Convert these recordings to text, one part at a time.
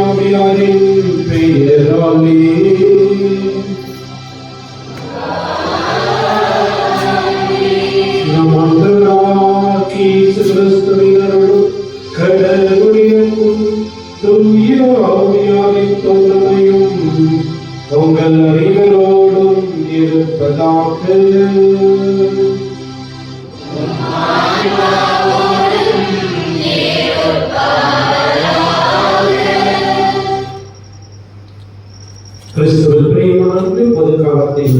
ஆவியாரின் பெயராலே நம் ஆண்டவராகிய இயேசு கிறிஸ்துவின் அருளும் கடவுளின் அன்பும் தூய ஆவியாரின் துணையும் உங்கள் அனைவரோடும் இருப்பதாக. கிறிஸ்துவில் பிரியமானவர்களே, பொது காலத்தில்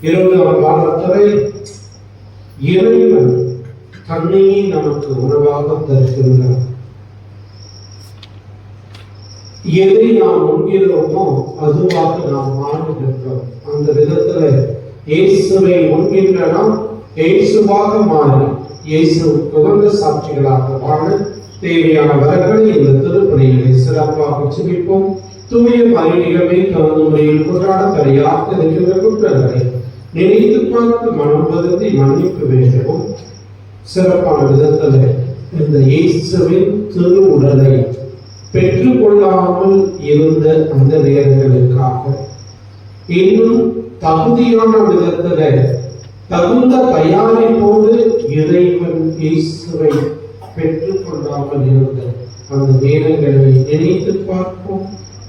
இரண்டாம் வாரத்தை இறைவன் தன்னையே நமக்கு உணவாக தருகின்றார். எதை நாம் உண்கிறோமோ அதுவாக நாம் மாறுகின்றோம். அந்த விதத்துல இயேசுவை உண்கின்ற நாம் இயேசுவாக மாறி இயேசு உகந்த சாட்சிகளாக வாழ தேவையான வரங்களை இந்த திருப்பணிகளை சிறப்பாக சுகிப்போம். தூய மறைநிகழ்வை தகுந்த முறையில் கொண்டாட தடையாக இருக்கின்ற குற்றங்களை நினைத்து பார்த்து மனம் வருந்தி மன்னிப்பு வேண்டவும். சிறப்பான விதத்துல இந்த இயேசுவின் திரு உடலை பெற்றுக்கொள்ளாமல் இருந்த அந்த நேரங்களுக்காக இன்னும் தகுதியான விதத்துல தகுந்த தயாரிப்போடு இறைவன் இயேசுவை பெற்றுக்கொள்ளாமல் இருந்த அந்த நேரங்களை நினைத்து பார்ப்போம்.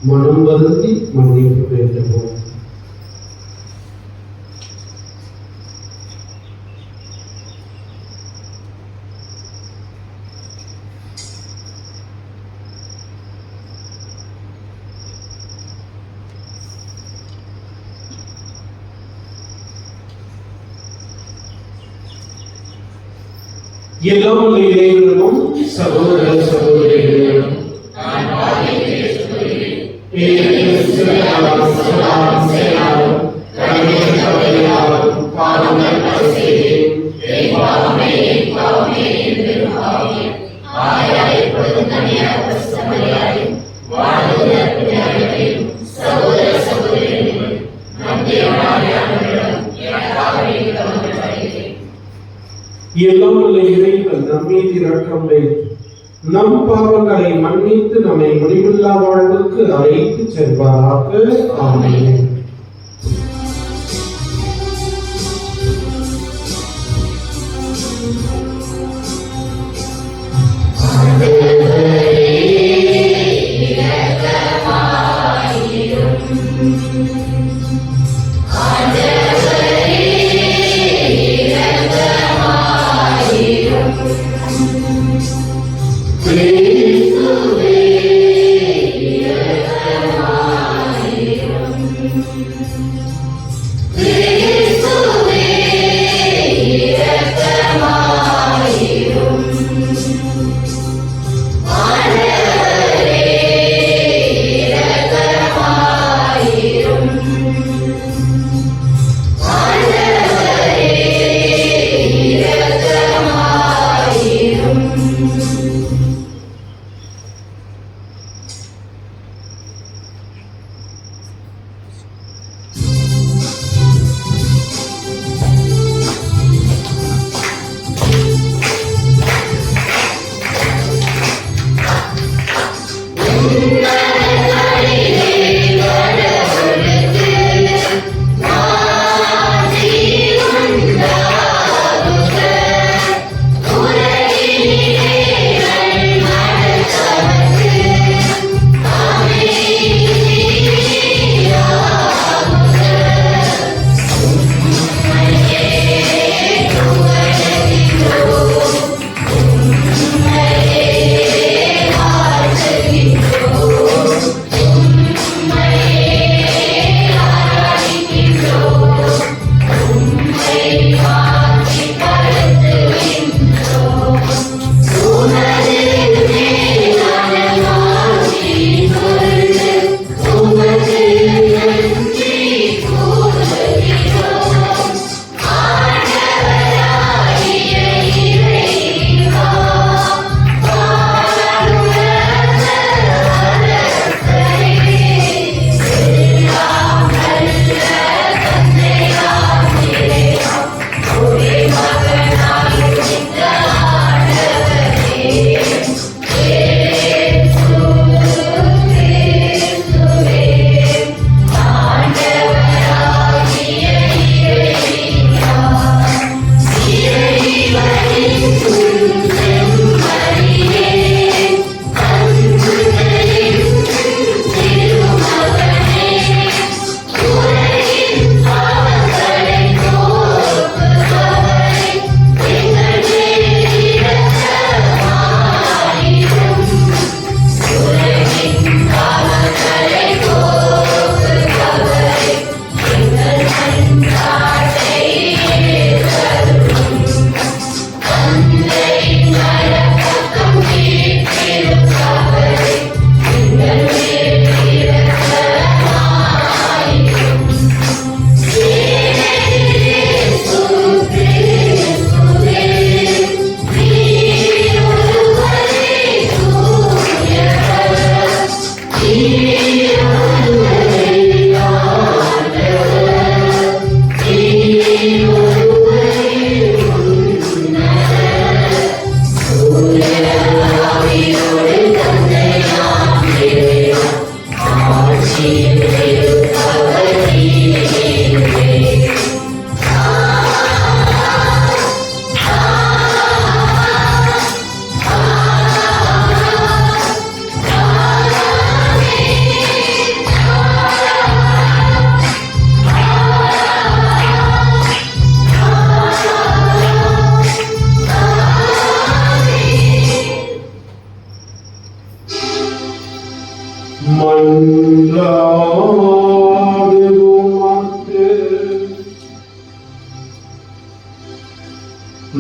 மனம் வருந்தி மன்னிப்பு வேண்டுவோம். எல்லாம் இறைவனும் சகோதர சகோதரிகளிடம் எல்லாம் இறைவன் நம்மீது இரக்கம் வைத்து நம் பாவங்களை மன்னித்து நம்மை முடிவில்லா வாழ்வுக்கு அழைத்து செல்வாராக. ஆமென்.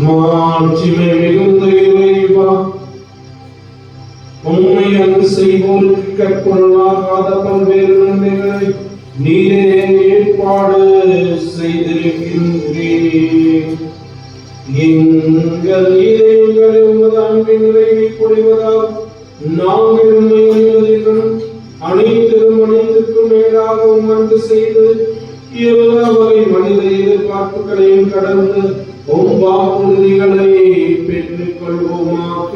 மாட்சிமை மிகுந்த இறைவா, உம்மை அன்பு செய்வோருக்கு கற்பொருளாகாத பல்வேறு நன்மைகளை நீரே ஏற்பாடு செய்திருக்கின்றீர். எங்கள் இதயங்களை உமது அன்பின் நிறைவை பொழிவதால் நாங்கள் உம்மை அறிவதிலும் அனைத்திற்கும் மேலாக அன்பு செய்து எல்லா வகை மனித எதிர்பார்ப்புகளையும் கடந்து வாக்குறுதிகளை பெற்றுக் கொள்வோமாக.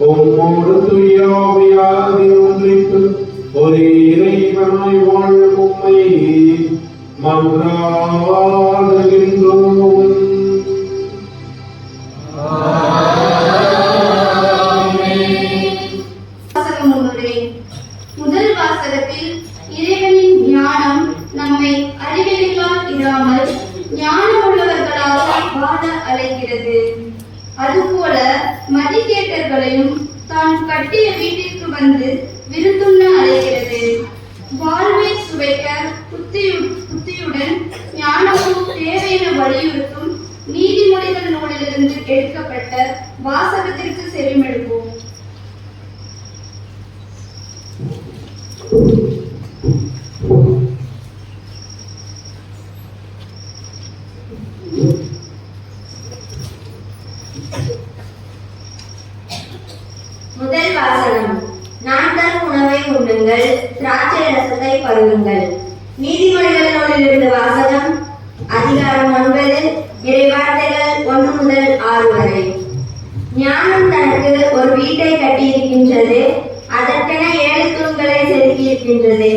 உம்மோடு துய்யாவியாதி ஒன்றிப்பு ஒரே இறைவனாய் வாழும் உம்மை மன்றாடுகின்றோம். முதல் வாசகத்தில் இறைவனின் ஞானம் நம்மை அறிவியலால் இராமல் ஞானம் உள்ளவர்களாக வாழ அழைக்கிறது. அதுபோல மதிக்கேட்டர்களையும் தான் கட்டிய வீட்டிற்கு வந்து விருந்துண்ண அழைக்கிறது. வாழ்வை சுவைக்க புத்தியுடன் ஞானமும் தேவையென வலியுறுத்தும் நீதிமொழிகள் நூலிலிருந்து எடுக்கப்பட்ட வாசகத்திற்கு செவிமெடுப்போம். முதல் வாசகம். நான் தரும் உணவை உண்ணுங்கள், திராட்சை ரசத்தை பருகுங்கள். நீதிமொழிகள் நூலிலிருந்து வாசகம். அதிகாரம் 9, இறைவார்த்தைகள் 1 முதல் 6 வரை. ஞானம் தனக்கு ஒரு வீட்டை கட்டியிருக்கின்றது, அதற்கென 7 தூண்களை செதுக்கியிருக்கின்றது.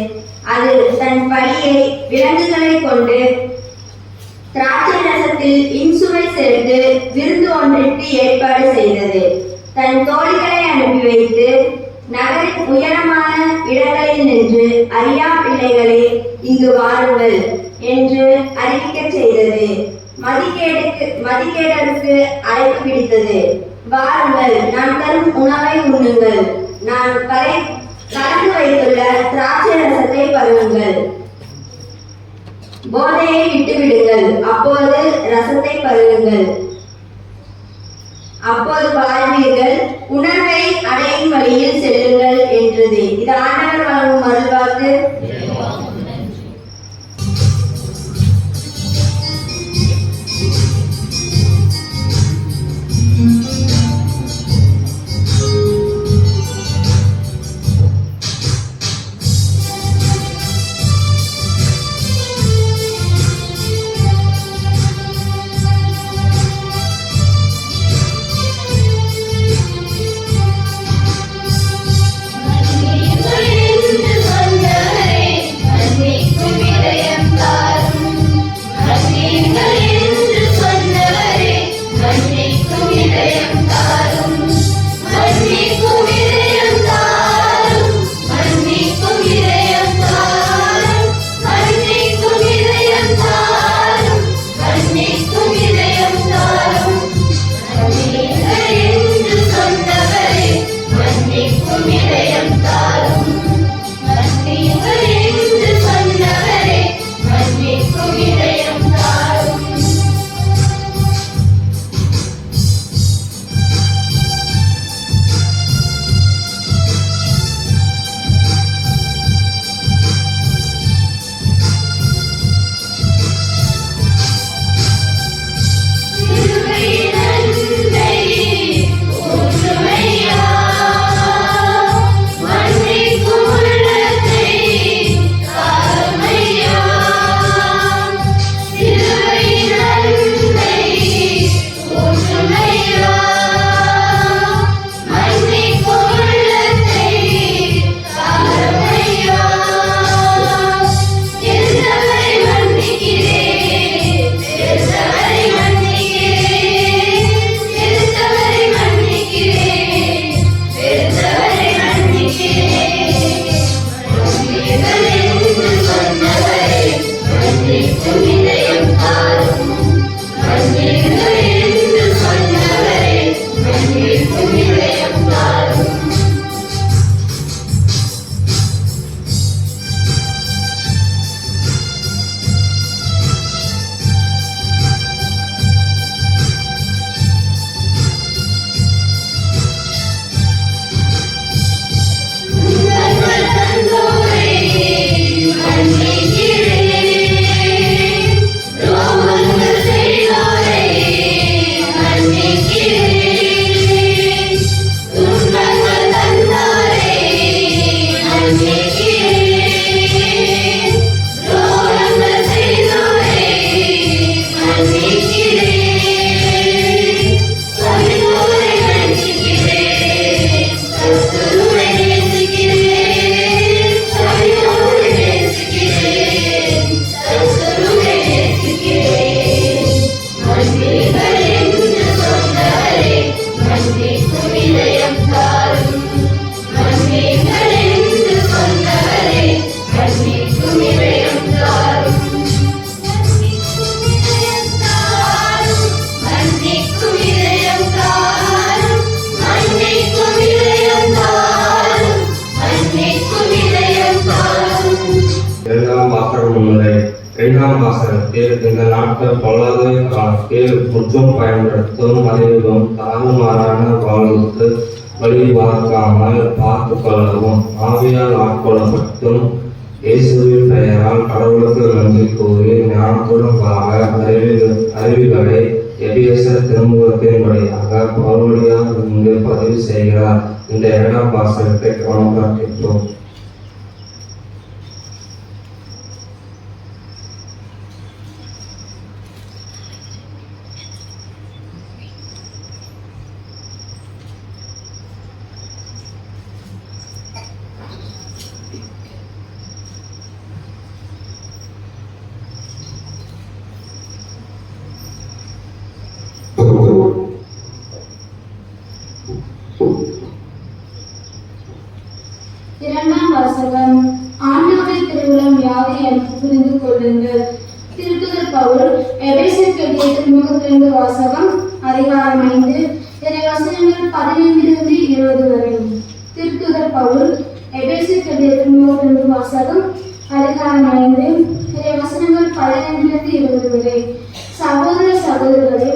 அது தன் பலியை விலங்குகளை கொண்டு திராட்சை ரசத்தில் இன்சுவை சேர்த்து விருந்து ஒன்றிற்கு ஏற்பாடு செய்தது. தன் தோழிகளை அனுப்பி வைத்து நகரின் உயரமான இடங்களில் நின்று அறியா பிள்ளைகளே இங்கு வாருங்கள் என்று அறிவிக்க செய்தது. மதிக்கேடருக்கு அழைப்பு விடுத்தது. வாருங்கள், நான் தரும் உணவை உண்ணுங்கள், நான் கலந்து வைத்துள்ள திராட்சை ரசத்தை பருகுங்கள். போதையை விட்டுவிடுங்கள், அப்போது ரசத்தை பருகுங்கள், அப்போது வாழ்வீர்கள், உணர்வை அடையும் வழியில் செல்லுங்கள் என்றது. இது ஆண்டவர் வழங்கும் அருள்வாக்கு. வந்த மன்னிக்கும் இதயம் தாரும் மன்னிங்கள் என்று சொன்னவரே மன்னிக்கும் இதயம் தாரும் மன்னிக்கும் இதயம் தாரும் மன்னிக்கும் இதயம் தாரும் மன்னிக்கும் இதயம் தாரும். இரண்டாம் வாசகம் முன்னுரை. இரண்டாம் வாசகத்தில் இந்த நாட்கள் பொல்லாத காலத்தில் குற்றம் பயன்படுத்தும் அறிவிலும் தாறுமாறான வாழ்வுக்கு வழிபார்க்காமல் பார்த்து கொள்ளவும் ஆவியால் ஆட்கொள்ளப்பட்டும் இயேசுவின் பெயரால் கடவுளுக்கு நன்றி கூறி ஞானத்துடன் வாழ அறிவிகளை எபிஎஸ்ஆர் திருமுகத்தின் வழியாக பவுலடியார் இங்கு பதிவு செய்கிறார். இந்த இரண்டாம் வாசகத்தை கவனம் பார்க்கின்றோம். இரண்டாம் வாசகம். ஆண்டவரின் திருவுளம் யாது என்று புரிந்து கொள்ளுங்கள். திருத்துதர் பவுல் எபேசியருக்கு எழுதிய திருமுகத்திலிருந்து வாசகம். அதிகாரம் 5 இறைவசனங்கள் 15 - 20 வரை. திருத்துதர் பவுல் எபேசியருக்கு எழுதிய திருமுகத்திலிருந்து வாசகம். அதிகாரம் 5 இறைவசனங்கள் 15 - 20 வரை. சகோதர சகோதரர்களே,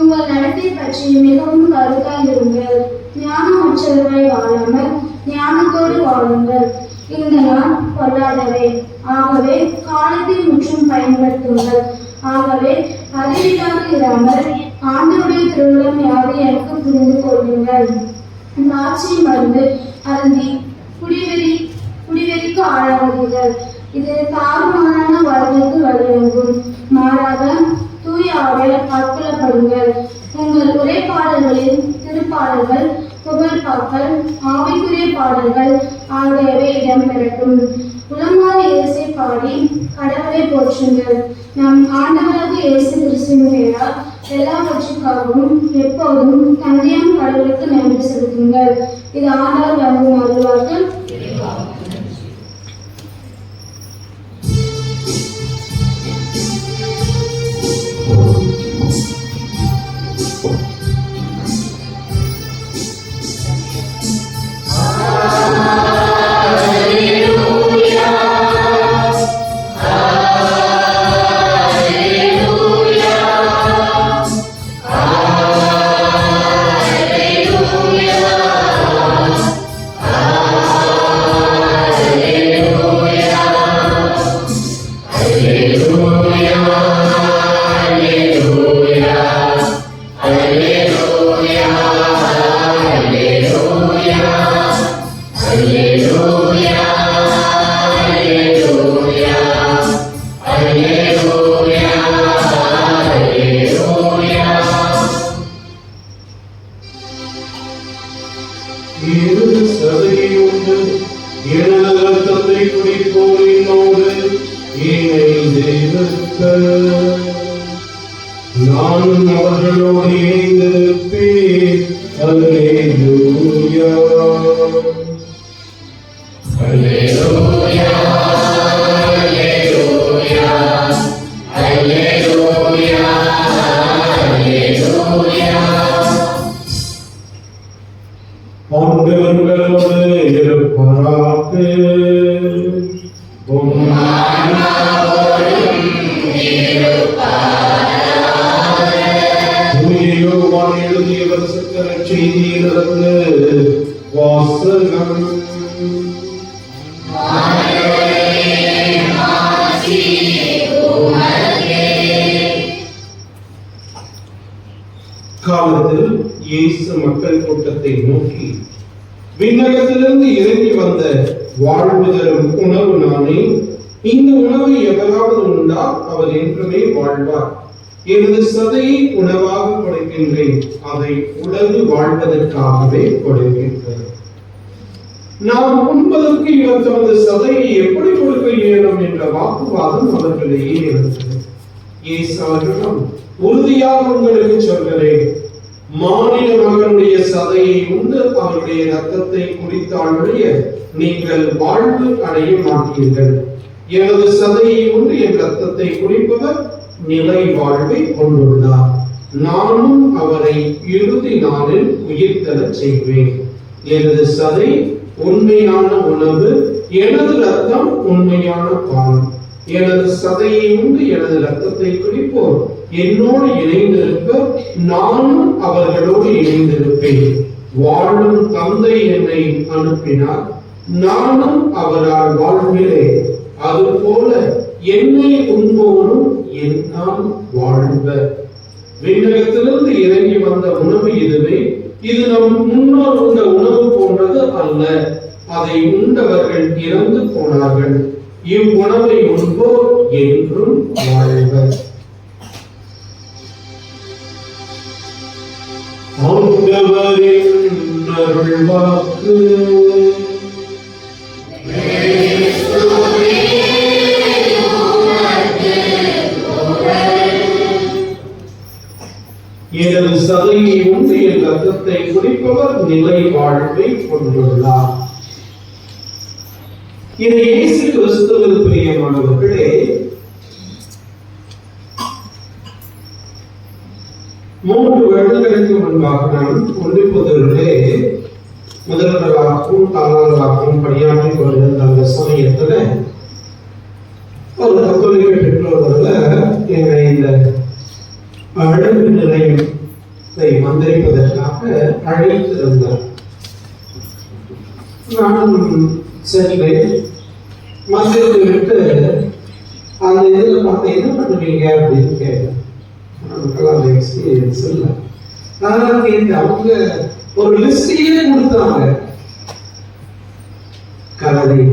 உங்கள் நடத்தை பற்றி மிகவும் கருத்தாய் இருங்கள். ஞானமற்றவர்களாய் வாழாமல் ஞானத்தோடு வாழுங்கள். இந்த நாள் பொல்லாதவை, ஆகவே காலத்தை முற்றும் பயன்படுத்துங்கள். ஆகவே அறிவிலாக இராமல் ஆண்டவருடைய திருவுளம் யாது எனக்கு புரிந்து கொள்ளுங்கள். நாட்சி மருந்து அருந்தி குடிவெறிக்கு ஆளாகுங்கள். இது தாறுமாறான வாழ்வுக்கு வழிவகுக்கும். மாறாக தூய ஆவியால் ஆட்கொள்ளப்படுங்கள். உங்கள் உரைப்பாடல்களில் திருப்பாடல்கள், புகழ்பாக்கள், ஆவிக்குரிய பாடல்கள் ஆகியவை இடம்பெறட்டும். உலமாத இயேசை பாடி கடவுளை போற்றுங்கள். நம் ஆண்டவராக இயேசு கிறிஸ்துவின் பெயரால் எல்லாவற்றுக்காகவும் எப்போதும் தந்தையாம் கடவுளுக்கு நன்றி செலுத்துங்கள். இது ஆண்டவர் வழங்கும் அருள்வாக்கு. நானும் அவர்களோடு இணைந்திருப்பேன். அல்லேலூயா அல்லேலூயா அல்லேலூயா அல்லேலூயா அல்லேலூயா. ஆண்டவர்களோடு இருப்பாராக. எழுதியவர் சக்கர செய்தியிலிருந்து வாசகம். காலத்தில் இயேசு மக்கள் கூட்டத்தை நோக்கி, விண்ணகத்திலிருந்து இறங்கி வந்த வாழ்வு தரும் உணவு நானே. இந்த உணவை எவராவது உண்டால் அவர் என்றுமே வாழ்வார். எனது சதையை உணவாக கொடுக்கின்றேன், அதை உலகு வாழ்வதற்காகவே கொடுக்கின்றேன். நாம் உண்பதற்கு இவர் தமது சதையை எப்படி கொடுக்க இயலும் என்ற வாக்குவாதம் அவர்களிடையே இருந்தது. இயேசு அவர்களிடம், உறுதியாக உங்களுக்கு சொல்கிறேன், மானிட மகனுடைய சதையை உண்டு அவருடைய ரத்தத்தை குடித்தாலுடைய நீங்கள் வாழ்வு அடைய மாட்டீர்கள். எனது சதையை உண்டு என் ரத்தத்தை குடிப்பவர் நிலை வாழ்வை கொண்டுள்ளார். நானும் அவரை இறுதி நாளில் உயிர்த்தெழச் செய்வேன். எனது சதை உண்மையான உணவு, எனது ரத்தம் உண்மையான பானம். எனது சதையை உண்டு எனது ரத்தத்தை குடிப்போர் என்னோடு இணைந்திருப்ப நானும் அவர்களோடு இணைந்திருப்பேன். வாழும் தந்தை என்னை அனுப்பினார், நானும் அவரால் வாழ்கிறேன். அதுபோல என்னை உண்போரும் என்னால் வாழ்வர். விண்ணகத்திலிருந்து இறங்கி வந்த உணவு இதுவே. இது நம் முன்னோர் உண்ட உணவு போன்றது அல்ல. அதை உண்டவர்கள் இறந்து போனார்கள். இவ்வுணவை உண்போர் என்றும் வாழ்வர். ஆண்டவரின் அருள்வாக்கு. எனது சதையை உண்டு என் ரத்தத்தை குடிப்பவர் நிலை வாழ்வை கொண்டுள்ளார். இது இயேசு கிறிஸ்துவில் பிரியமானவர்களே, 3 வருடங்களுக்கு முன்பாக நான் ஒன்றிப்புதூரிலே முதல்வராகவும் தாளாளராகவும் பணியாற்றிக் கொண்டிருந்த அந்த சமயத்துல ஒரு கத்தோலிக்க பெற்றோர்ல என்னை இந்த அழகு நிலையத்தை மந்திரிப்பதற்காக அழைத்திருந்தார். நானும் சென்றேன். மந்திரித்து விட்டு அந்த இதில் பார்த்து என்ன பண்ணுவீங்க அப்படின்னு கேட்டேன். நமக்கெல்லாம் அந்த எக்ஸ்பீரியன்ஸ் இல்லை. அதனால கேட்டு அவங்க ஒரு லிஸ்டையே கொடுத்தாங்க. கலரி,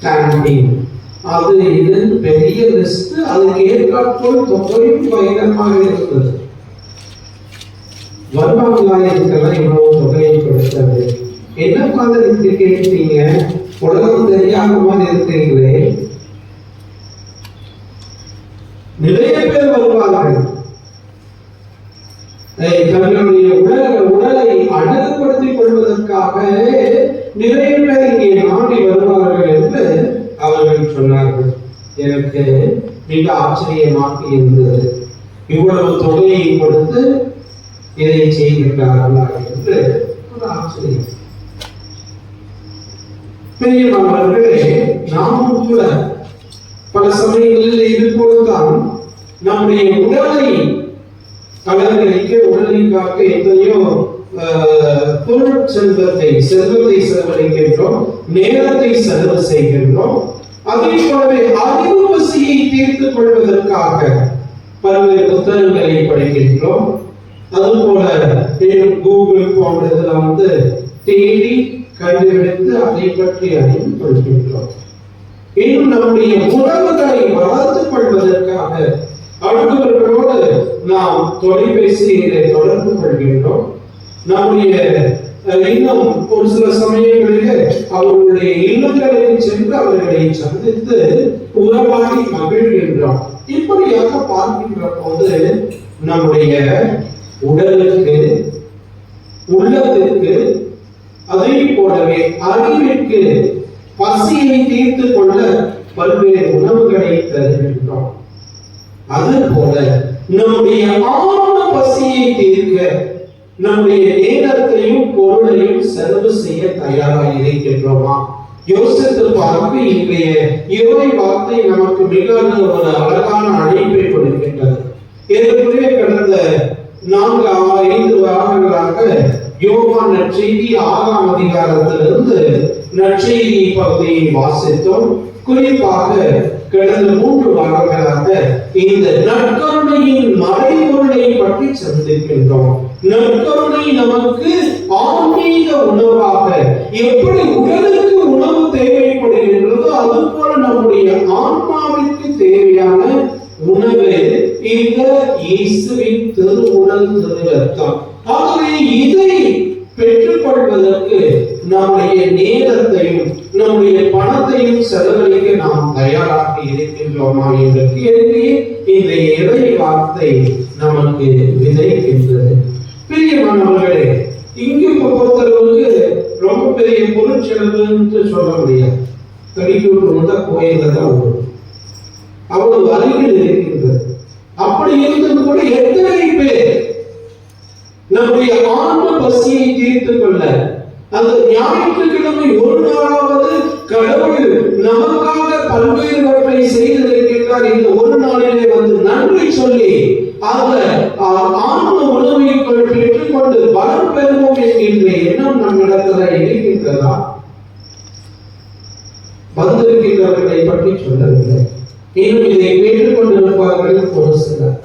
கேண்டீன், அது இது பெரிய லிஸ்ட். அதுக்கு ஏற்காட்போல் தொகையும் பயங்கரமாக இருந்தது. வருமானத்துக்கெல்லாம் இவ்வளவு தொகையை கொடுத்தது. என்ன மாதிரி கேட்டீங்க, உலகம் தெரியாத மாதிரி இருக்கிறீங்களே. நிறைய பேர் வருவார்கள், தங்களுடைய உடலை அழகுபடுத்திக் கொள்வதற்காக நிறைய பேர் இங்கே நாடி வருவார்கள் என்று அவர்கள் சொன்னார்கள். எனக்கு மிக ஆச்சரியமாக இருந்தது. இவ்வளவு தொகையை கொடுத்து இதை செய்கின்றார்களா என்று ஒரு ஆச்சரியம். பெரியவர்களே, நாமும் கூட பல சமயங்களில் இது போலதான் நம்முடைய உடலை அலங்கரிக்க, உடலை காக்க எத்தனையோ பொருள் செல்வத்தை செலவழிக்கின்றோம், நேரத்தை செலவு செய்கின்றோம். அதே போலவே அறிவு பசியை தீர்த்துக் கொள்வதற்காக பல்வேறு புத்தகங்களை படிக்கின்றோம். அதுபோல கூகுள் போன்றதெல்லாம் தேடி கண்டுபிடித்து அதை பற்றி அறிந்து கொள்கின்றோம். இன்னும் நம்முடைய உறவுகளை வளர்த்துக் கொள்வதற்காக அடுத்தவர்களோடு நாம் தொலைபேசியிலே தொடர்பு கொள்கின்றோம். நம்முடைய இன்னும் ஒரு சில சமயங்களிலே அவர்களுடைய இல்லங்களுக்கு சென்று அவர்களை சந்தித்து உறவாடி மகிழ்கின்றோம். இப்படியாக பார்க்கின்ற போது நம்முடைய உடலுக்கு, உள்ளத்திற்கு, அதே போலவே அறிவிற்கு பசியை தீர்த்து கொள்ள பல்வேறு உணவுகளை தருகின்றோம். அதுபோல நம்முடைய ஆன்ம பசியை தீர்க்க நம்முடைய நேரத்தையும் பொருளையும் செலவு செய்ய தயாராக இருக்கின்றோமா? யோசித்து பார்க்க இன்றைய இறை வார்த்தை நமக்கு மிக ஒரு அழகான அழைப்பை கொடுக்கின்றது. ஏற்கனவே கடந்த 4-5 வாரங்களாக யோவான் நற்செய்தி 6ஆம் அதிகாரத்திலிருந்து நற்செய்தி பகுதியை வாசித்தோம். குறிப்பாக கடந்த 3 வாரங்களாக இந்த நற்கருணையின் மறைபொருளை பற்றி சிந்திக்கின்றோம். நற்கருணை நமக்கு ஆன்மீக உணவாக எப்படி உடலுக்கு உணவு தேவைப்படுகின்றதோ அதுபோல நம்முடைய ஆன்மாவிற்கு தேவையான உணவு இந்த இயேசுவின் திருவுடல் திருரத்தம். ஆகவே இதை பெற்றுக் கொள்வதற்கு நம்முடைய நேரத்தையும் நம்முடைய பணத்தையும் செலவழிக்க நாம் தயாராக இருக்கின்றோமா என்ற கேள்வியை இந்த இறை வார்த்தை நமக்கு விதைக்கின்றது. பிரியமானவர்களே, இங்கு பொறுத்தளவுக்கு ரொம்ப பெரிய பொருட்செலவுன்னு சொல்ல முடியாது. கடிக்கூட்டு வந்தா கோயில தான் ஓடும், அவ்வளவு அருகில் இருக்கின்றது. அப்படி இருந்தும் கூட எத்தனை பேர் நம்முடைய ஆன்ம பசியை தீர்த்துக் கொள்ள அந்த ஞாயிற்றுக்கிழமை ஒரு நாளாவது கடவுள் நமக்காக பல்வேறுவற்றை செய்திருக்கின்றார், இந்த ஒரு நாளிலே வந்து நன்றி சொல்லி அந்த ஆன்ம உணவை பெற்றுக்கொண்டு பலம் பெறுவோம் என்கின்ற எண்ணம் நம்மிடத்துல இருக்கின்றதா? வந்திருக்கின்றவர்களை பற்றி சொல்லவில்லை. இன்னும் இதை கேட்டுக்கொண்டிருப்பார்கள் ஒரு சிலர்.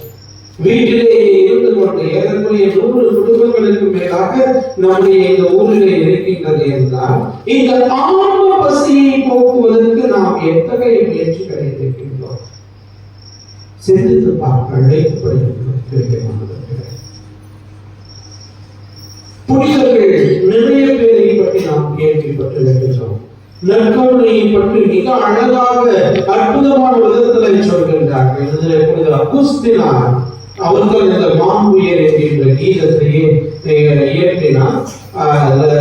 வீட்டிலேயே இருந்து கொண்டு ஏறக்குறைய 100 குடும்பங்களுக்கு மேலாக நம்முடைய இந்த ஊரிலே இருக்கின்றது என்றால், இந்த ஆன்ம பசியை போக்குவதற்கு நாம் எத்தகைய முயற்சிகளை இருக்கின்றோம்? சிந்தித்து பார்க்க புனிதர்கள் நிறைய பேரை பற்றி நாம் கேள்விப்பட்டிருக்கின்றோம். நற்கருணையை பற்றி மிக அழகாக அற்புதமான விதத்தில் சொல்கின்றார்கள். இதில் புனித அகுஸ்தினார் அவர்கள் இந்த மாண்புயர் என்கின்ற கீதத்தையே இயற்றினார்.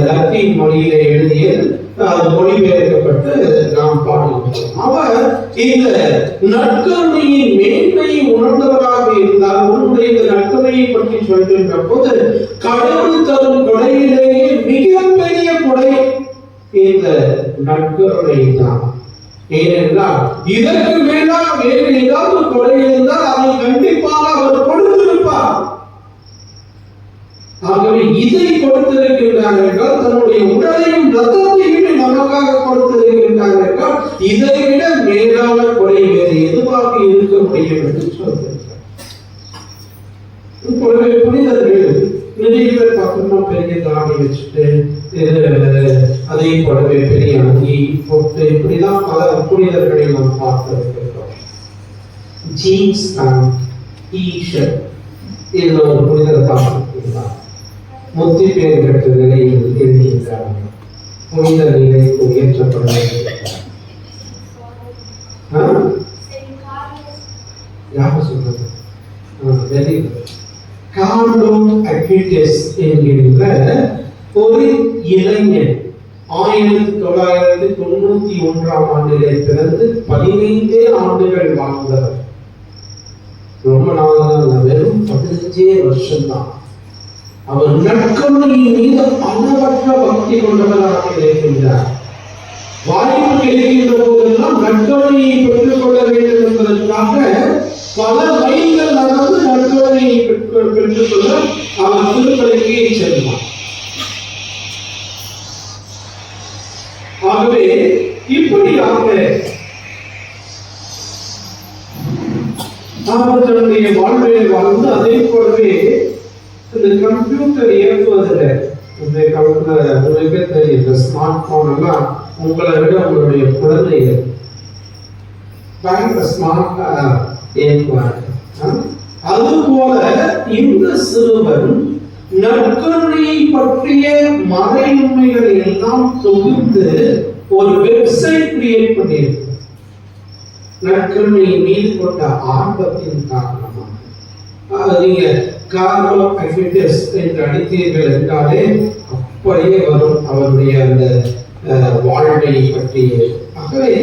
லத்தீன் மொழியிலே எழுதிய அது மொழிபெயர்க்கப்பட்டு நாம் பாடுகின்றோம். அவர் இந்த நற்கருணையின் மேன்மையை உணர்ந்தவராக இருந்தால், உன்னுடைய இந்த நற்கருணையை பற்றி சொல்கின்ற போது கடவுள் தரும் கொடையிலேயே மிகப்பெரிய கொடை இந்த நற்கருணை தான். ஏனென்றால் இதற்கு மேலாக வேறு ஏதாவது கொடை இருந்தால் அதை கண்டிப்பாக அவர் கொடுத்திருப்பார். ஆகவே இதை கொடுத்திருக்கின்றார் என்றால், தன்னுடைய உடலையும் ரத்தத்தையும் நமக்காக கொடுத்திருக்கின்றார் என்றால், இதை விட மேலான கொடை வேறு எதுவாக இருக்க முடியும் என்று சொல்கின்றார். இப்பொழுது புனிதர்கள் நிறைய பேர் பார்த்தோம்னா பெரிய தாடி வச்சுட்டு அதை போலவே பெரிய அங்கி போட்டு இப்படிதான் பல புனிதர்களை நாம் பார்த்திருக்கிறோம். ஜீன்ஸ் டி-ஷர்ட் இதுல ஒரு புனிதர் பார்த்திருக்கிறார். முத்தி பேர் பெற்ற நிலையில் இருக்கின்றார்கள். புனித நிலைக்கு உயர்த்தப்பட யார் சொல்றது? Very good. கார்லோ அக்விட்டஸ் என்கின்ற ஒரு இளைஞன் 1991ஆம் ஆண்டிலே பிறந்து 15 ஆண்டுகள் வாழ்ந்தவர். ரொம்ப நாள் வெறும் 15 வருஷம் தான். அவர் நற்கருணையின் மீது அளவற்ற பக்தி கொண்டவராக இருக்கின்றார். வாய்ப்பு கிடைக்கின்ற போதெல்லாம் நற்கருணையை பெற்றுக் கொள்ள வேண்டும் என்பதற்காக பல மைல்கள் நடந்து நற்கருணையை பெற்றுக்கொள்ள அவர் திருப்பதிக்கு செல்வார். ஆகவே இப்படியாக அவர் தன்னுடைய வாழ்வை வாழ்ந்து, அதே போலவே இந்த கம்ப்யூட்டர் இயக்குவதில் இந்த காலத்துல உங்களுக்கு தெரியும், இந்த ஸ்மார்ட் போன் எல்லாம் உங்களை விட உங்களுடைய குழந்தைகள் பயங்கர ஸ்மார்ட்டா இயக்குவார்கள். அதுபோல இந்த சிறுவன் நற்கருணையை பற்றிய மறையுண்மைகளை எல்லாம் தொகுத்து ஒரு வெப்சைட் கிரியேட் பண்ணியிருக்கு. நற்கருணையின் மீது கொண்ட ஆர்வத்தின் காரணமாக நீங்க கார்லோ அக்விட்டஸ் என்று அடித்தீர்கள் என்றாலே அப்படியே வரும் அவருடைய அந்த வாழ்வை பற்றிய. ஆகவே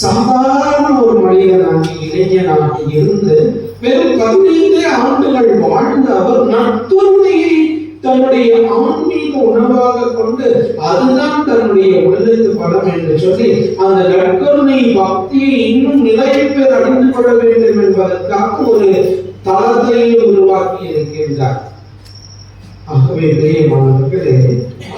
சாதாரண ஒரு மனிதனாக இளைஞனாக இருந்து வெறும் 15 ஆண்டுகள் வாழ்ந்த அவர் நற்கருணையை தன்னுடைய ஆன்மீக உணவாக கொண்டு அதுதான் தன்னுடைய உள்ளத்து பலம் என்று சொல்லி அந்த நற்கருணை பக்தியை இன்னும் நிறைய பேர் அறிந்து கொள்ள வேண்டும் என்பதற்காக ஒரு தளத்தை உருவாக்கி இருக்கின்றார். ஆகவே பிரியமானவர்களே,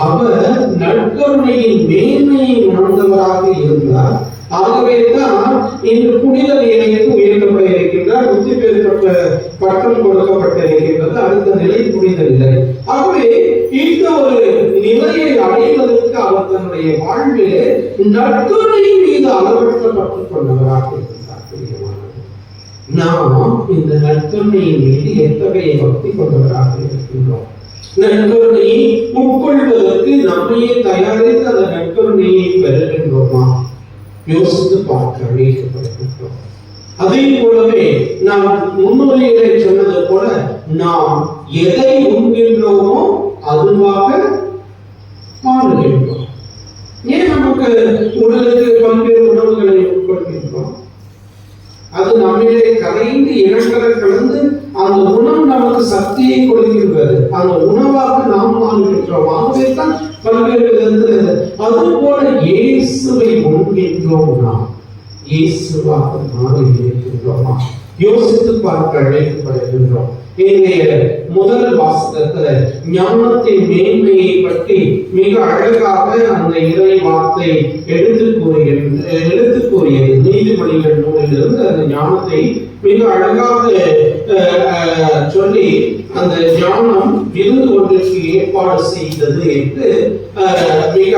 அவர் நற்கருணையின் மேன்மையை உணர்ந்தவராக இருந்தார். ஆகவே தான் இன்று புனித நிலைக்கு உயர்த்தப்பட இருக்கின்றார். முத்தி பேர் பட்டம் கொடுக்கப்பட்டிருக்கின்றது. அடுத்த நிலை புனித நிலை. ஆகவே இந்த ஒரு நிலையை அடைவதற்கு அவர் தன்னுடைய வாழ்விலே நற்கருணை மீது அளவற்ற பற்றுக் கொண்டவராக இருந்தார். நாம் இந்த நற்கருணையின் மீது எத்தகைய பக்தி கொண்டவராக இருக்கின்றோம்? நற்கருணையை உட்கொள்வதற்கு நம்மையே தயாரித்து அந்த நற்கருணையை பெறுகின்றோமா? யோசித்து பார்க்க அழைக்கப்படுகின்றோம். அதே போலவே நாம் முன்னுரையிலே சொன்னது போல நாம் எதை உண்கின்றோமோ அதுவாக மாறுகின்றோம். ஏன் நமக்கு உடலுக்கு பல்வேறு உணவுகளை உட்கொள்கின்றோம்? அது நம்மிலே கரைந்து இனங்களை கலந்து அந்த உணவு நமக்கு சக்தியை கொடுக்கின்றது. அந்த உணவாக நாம் மாறுகின்றோம். ஆகவே தான் பல்வேறு விதத்தில் அது போல இயேசுவை உண்கின்றோம். நாம் இயேசுவாக மாறி இருக்கின்றோமா? யோசித்து பார்க்க அழைக்கப்படுகின்றோம். இன்றைய முதல் வாசகத்துல ஞானத்தின் மேன்மையை பற்றி மிக அழகாக அந்த இறை வார்த்தை எடுத்து கூறியது. நீதிமொழிகள் நூலிலிருந்து அந்த ஞானத்தை மிக அழகாக சொல்லி அந்த ஞானம் விருந்து ஒன்றிற்கு ஏற்பாடு செய்தது என்று மிக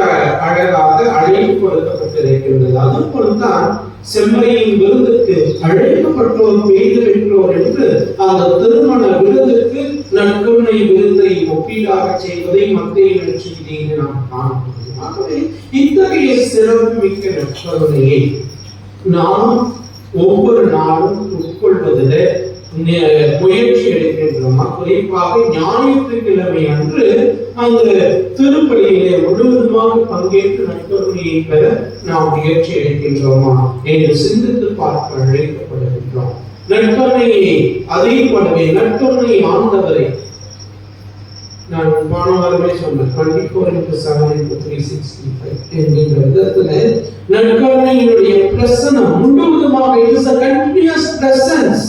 அழகாக அழைப்பு கொடுக்கப்பட்டிருக்கின்றது. அதுபோல்தான் செம்மையின் விருதுக்கு அழைக்கப்பட்டோர் பெய்து பெற்றோர் என்று அந்த திருமண விருதுக்கு நற்கருணை விருதை ஒப்பீடாக செய்வதை மத்திய செய்தியை நாம் காண முடியும். ஆகவே இத்தகைய சிறப்பு மிக்க நற்கருணையை நாம் ஒவ்வொரு நாளும் உட்கொள்வதில் முயற்சி எடுக்கின்றோமா? குறிப்பாக ஞாயிற்றுக்கிழமை அன்று அந்த திருப்பலியிலே முழுவதுமாக பங்கேற்று நற்கருணையை பெற நாம் முயற்சி எடுக்கின்றோமா என்று சிந்தித்து பார்க்க அழைக்கப்படுகின்றோம். நற்கருணையை அதே போலவே நற்கருணை ஆண்டவரை நான் மாணவர்களே சொன்னேன் 24/7 என்கின்ற விதத்துல நற்கருணையினுடைய பிரசனம் முழுவதுமாக இஸ் a continuous presence.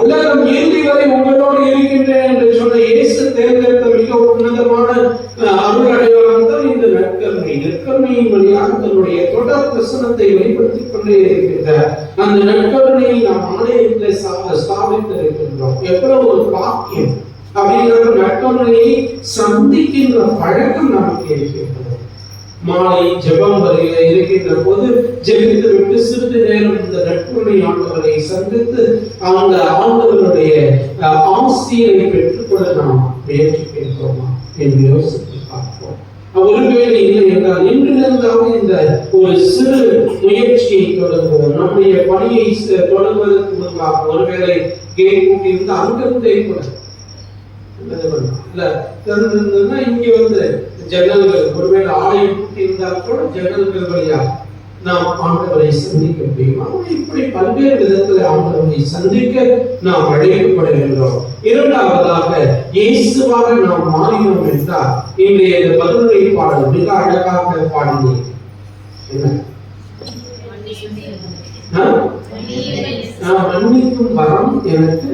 உலகம் இறுதி வரை உங்களோடு இருக்கின்றேன் என்று சொன்ன இயேசு தேர்ந்தெடுத்த மிக உன்னதமான அருள் அடையாளம் தான் இந்த நற்கருணை. நற்கருணையின் வழியாக தன்னுடைய தொடர் பிரசனத்தை வெளிப்படுத்திக் கொண்டே இருக்கின்றார். அந்த நற்கருணையை நாம் ஆலயத்தில் ஸ்தாபித்திருக்கின்றோம். எவ்வளவு ஒரு பாக்கியம்! அப்படிங்கிற நற்கருணையை சந்திக்கின்ற பழக்கம் நமக்கு இருக்கின்றது. மாலை ஜெபம் வரையில இருக்கின்ற போது ஜெபித்து விட்டு சிறிது நேரம் இந்த நற்கருணை ஆண்டவரை சந்தித்து அந்த ஆண்டவருடைய ஆசிரியரை பெற்றுக்கொள்ள நாம் முயற்சிக்கின்றோமா என்று யோசித்து பார்ப்போம். ஒருவேளை இல்லை என்றால் இன்றிலிருந்தாவது இந்த ஒரு சிறு முயற்சியை தொடங்குவோம். நம்முடைய பணியை தொடங்குவதற்கு முன்பாக ஒருவேளை கேட் கூட்டியிருந்து அங்கிருந்தே கூட இல்ல திறந்திருந்ததுன்னா இங்க வந்து ஜன்னல்கள், ஒருவேளை ஆலயம் இருந்தால் கூட ஜன்னல்கள் வழியா நாம் ஆண்டவரை சந்திக்க முடியுமா? இப்படி பல்வேறு விதத்தில் ஆண்டவரை சந்திக்க நாம் அழைக்கப்படுகின்றோம். இரண்டாவதாக இயேசுவாக நாம் மாறினோம் என்றால் இன்றைய பதிலுரை பாடல் மிக அழகாக பாடினேன். என்ன மன்னிக்கும் வரம் எனக்கு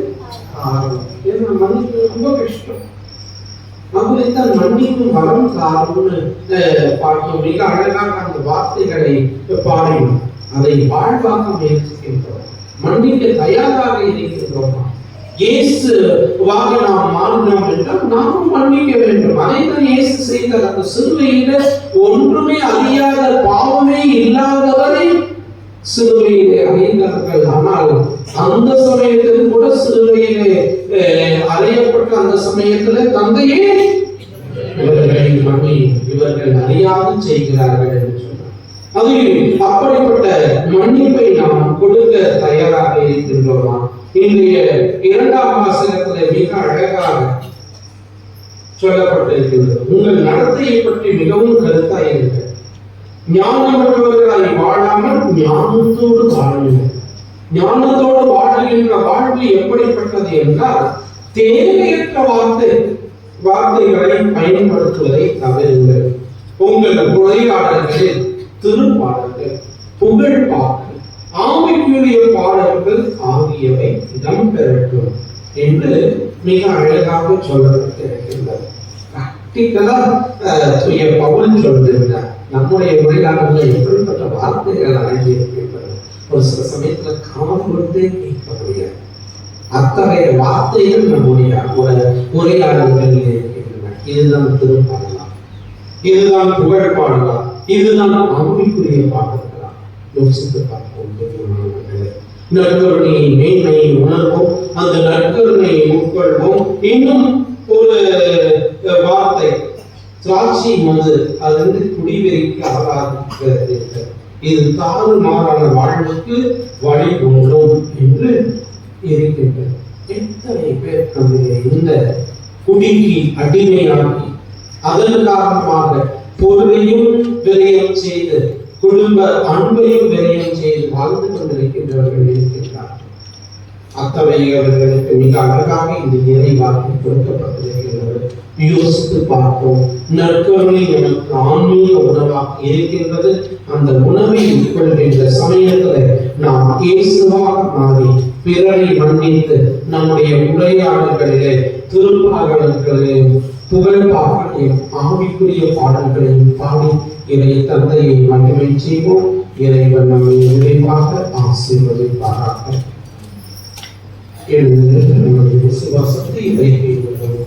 மன்னிக்க ரொம்ப கஷ்டம். அப்படித்தான் மன்னிக்கும் வரம் சார்புன்னு பார்க்கும் மிக அழகாக அந்த வார்த்தைகளை பாடினோம். அதை வாழ்வாக முயற்சிக்கின்றோம். மன்னிக்க தயாராக இருக்கின்றோமா? இயேசுவாக நாம் மாறினோம் என்றால் நாமும் மன்னிக்க வேண்டும். அதைத்தான் இயேசு செய்தார். அந்த சிலுவையில ஒன்றுமே அறியாத பாவமே இல்லாதவரை சிலுவையிலே அறைந்தார்கள். ஆனால் அந்த சமயத்தில் கூட சிலுவையிலே அறையப்பட்ட அந்த சமயத்துல தந்தையே இவர்களை மன்னி, இவர்கள் அறியாது செய்கிறார்கள் என்று சொன்னார். அது அப்படிப்பட்ட மன்னிப்பை நாம் கொடுக்க தயாராக இருக்கின்றோமா? இன்றைய இரண்டாம் வாசகத்துல மிக அழகாக சொல்லப்பட்டிருக்கின்றது. உங்கள் நடத்தையை பற்றி மிகவும் கருத்தாய் இருக்க, ஞானமுள்ளவர்களாய் வாழாமல் ஞானத்தோடு வாழுங்கள். ஞானத்தோடு வாழ்கின்ற வாழ்வு எப்படிப்பட்டது என்றால் தேவையற்ற வார்த்தைகளை பயன்படுத்துவதை தவிருங்கள். உங்கள் உரையாடல்களில் திருப்பாடல்கள், புகழ் பாடல், ஆவிக்குரிய பாடல்கள் ஆகியவை இடம் பெறட்டும் என்று மிக அழகாக சொல்லப்பட்டிருக்கின்றது. பவுல் சொல்லிருந்தார். நம்முடைய உரையாடல்கள் எப்படிப்பட்ட வார்த்தைகள் அடங்கி இருக்கின்றன. ஒரு சில சமயத்துல காலம் கொடுத்தே கேட்க முடியாது. அத்தகைய வார்த்தைகள் நம்முடைய உரையாடல்களில் இருக்கின்றன. இதுதான் திருப்பாடலா? இதுதான் புகழ் பாடலா? இதுதான் ஆவிக்குரிய பாடல்களா? யோசித்து பார்ப்போம். நற்கருணையை மேன்மையை உணர்வோம். அந்த நற்கருணையை உட்கொள்வோம். இன்னும் ஒரு வார்த்தை, திராட்சை மது அதிலிருந்து குடிவெறிக்கு ஆளாகிறது. இது தாறுமாறான வாழ்வுக்கு வழி ஒன்றும் என்று இருக்கின்றது. எத்தனை பேர் நம்முடைய இந்த குடிக்கு அடிமையாகி அதன் காரணமாக பொருளையும் விரயம் செய்து குடும்ப அன்பையும் விரயம் செய்து வாழ்ந்து கொண்டிருக்கின்றவர்கள் இருக்கின்றார்கள். அத்தகையவர்களுக்கு மிக அழகாக இந்த இறை வாக்கு கொடுக்கப்பட்டிருக்கிறது. யோசித்து பார்ப்போம். நற்கருணை நமக்கு ஆன்மீக உணவாக இருக்கின்றது. அந்த உணவை உட்கொள்கின்ற சமயத்தில் நாம் இயேசுவாக மாறி பிறரை மன்னித்து நம்முடைய உரையாடல்களிலே திருப்பாடல்களையும் புகழ் பாடலையும் ஆவிக்குரிய பாடல்களையும் பாடி இறை தந்தையை மகிமை செய்வோம். இறைவன் நம்மை விரைவாக ஆசீர்வதிப்பாராக. எழுந்து நம்முடைய விசுவாசத்தை அறிக்கையிடுவோம்.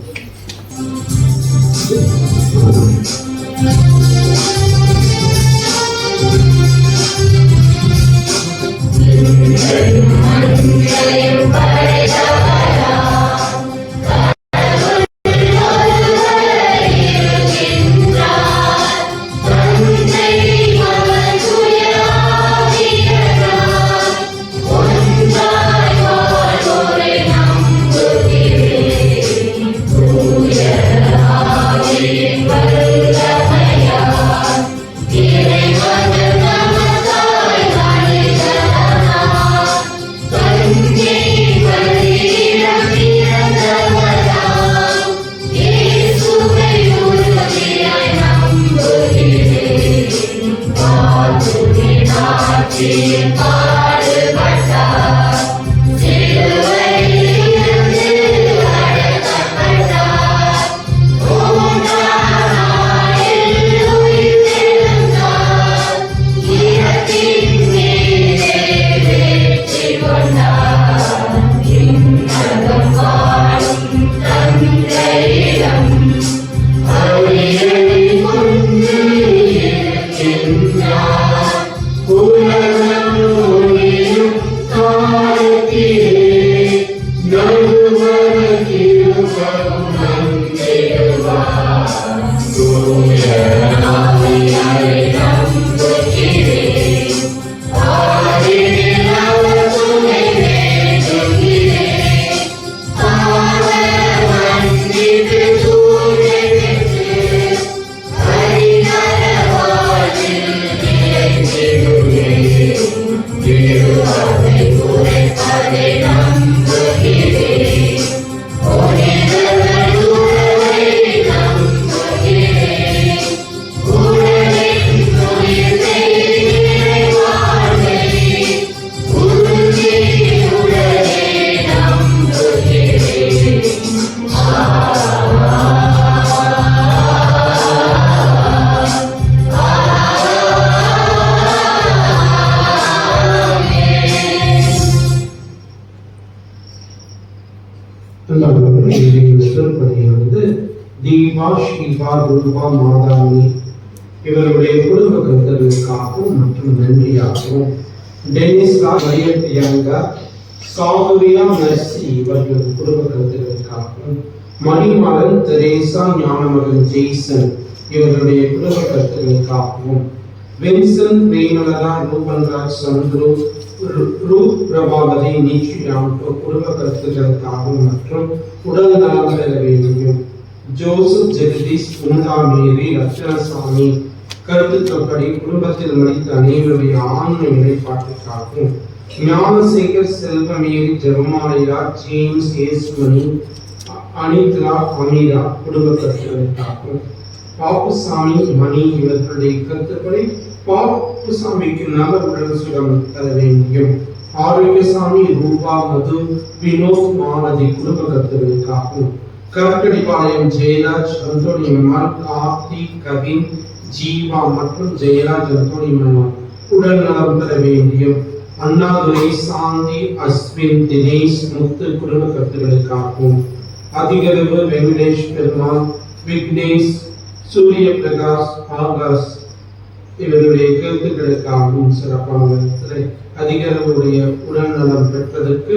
தீபா ஷீபா ரூபா மாதாமி இவருடைய குடும்ப கருத்தர்களுக்காகவும் மற்றும் நன்றியாகவும் டெனிஸ்லா மரியத்தியங்கா சாதுரியா மெர்சி இவர்களது குடும்ப கருத்தர்களுக்காகவும் மணிமகன் தெரேசா ஞானமகன் ஜெய்சன் இவர்களுடைய குடும்ப கருத்தர்களுக்காகவும் வின்சென்ட் பிரேமலதா ரூபன்ராஜ் சந்துரு ரூத் பிரபாவதி நீச்சியாம் குடும்ப கருத்துக்களுக்காகவும் மற்றும் உடல் நலம் பெற வேண்டியும் ஜோசப் ஜெகதீஷ் உந்தா மேரி ரத்னசாமி கருத்துக்களப்படி குடும்பத்தில் மடித்த அனைவருடைய ஆன்ம நிலைப்பாட்டிற்காகவும் ஞானசேகர் செல்வமேரி ஜெபமாலையா ஜேம்ஸ் ஏசுமணி அனித்லா அமீரா குடும்ப கருத்துக்களுக்காகவும் பாப்புசாமி மணி இவர்களுடைய கருத்துப்படி பாப்புசாமிக்கு நல்ல உடல் சுகம் தர வேண்டியும் ஆரோக்கியசாமி ரூபா மது வினோத் மாலதி குடும்ப கருத்துக்களுக்காகவும் கரக்கடிப்பாளையம் ஜெயராஜ் அந்தோணியம்மாள் கார்த்தி கவின் ஜீவா மற்றும் ஜெயராஜ் அந்தோணியம்மாள் உடல் நலம் பெற வேண்டியும் அண்ணாதுரை சாந்தி அஸ்வின் தினேஷ் முத்து குடும்ப கருத்துக்களுக்காகவும் அதிகரவு வெங்கடேஷ் பெருமாள் விக்னேஷ் சூரிய பிரகாஷ் ஆகாஷ் இவருடைய கருத்துக்களுக்காகவும் சிறப்பான அதிகாரிகளுடைய உடல் நலம் பெற்றதற்கு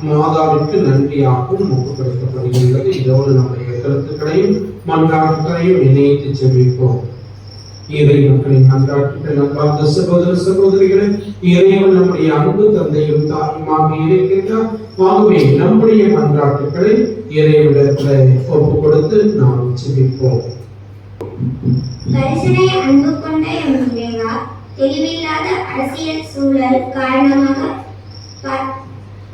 மாதாவிற்கு நன்றியாகவும் ஒப்புக்கொடுக்கப்படுகின்றது. இதோடு நம்முடைய கருத்துக்களையும் மன்றாட்டுகளையும் இணைத்து செவிப்போம். இறை மக்களின் மன்றாட்டுகள் நம்பார்ந்த சகோதர சகோதரிகளை இறைவன் நம்முடைய அன்பு தந்தையும் தாயுமாக இருக்கின்றார். ஆகவே நம்முடைய மன்றாட்டுகளை இறைவனிடத்தில் ஒப்பு கொடுத்து நாம் ஜெபிப்போம். கரிசனை அன்பு கொண்ட எம் இறைவா, தெளிவில்லாத அரசியல் சூழல் காரணமாக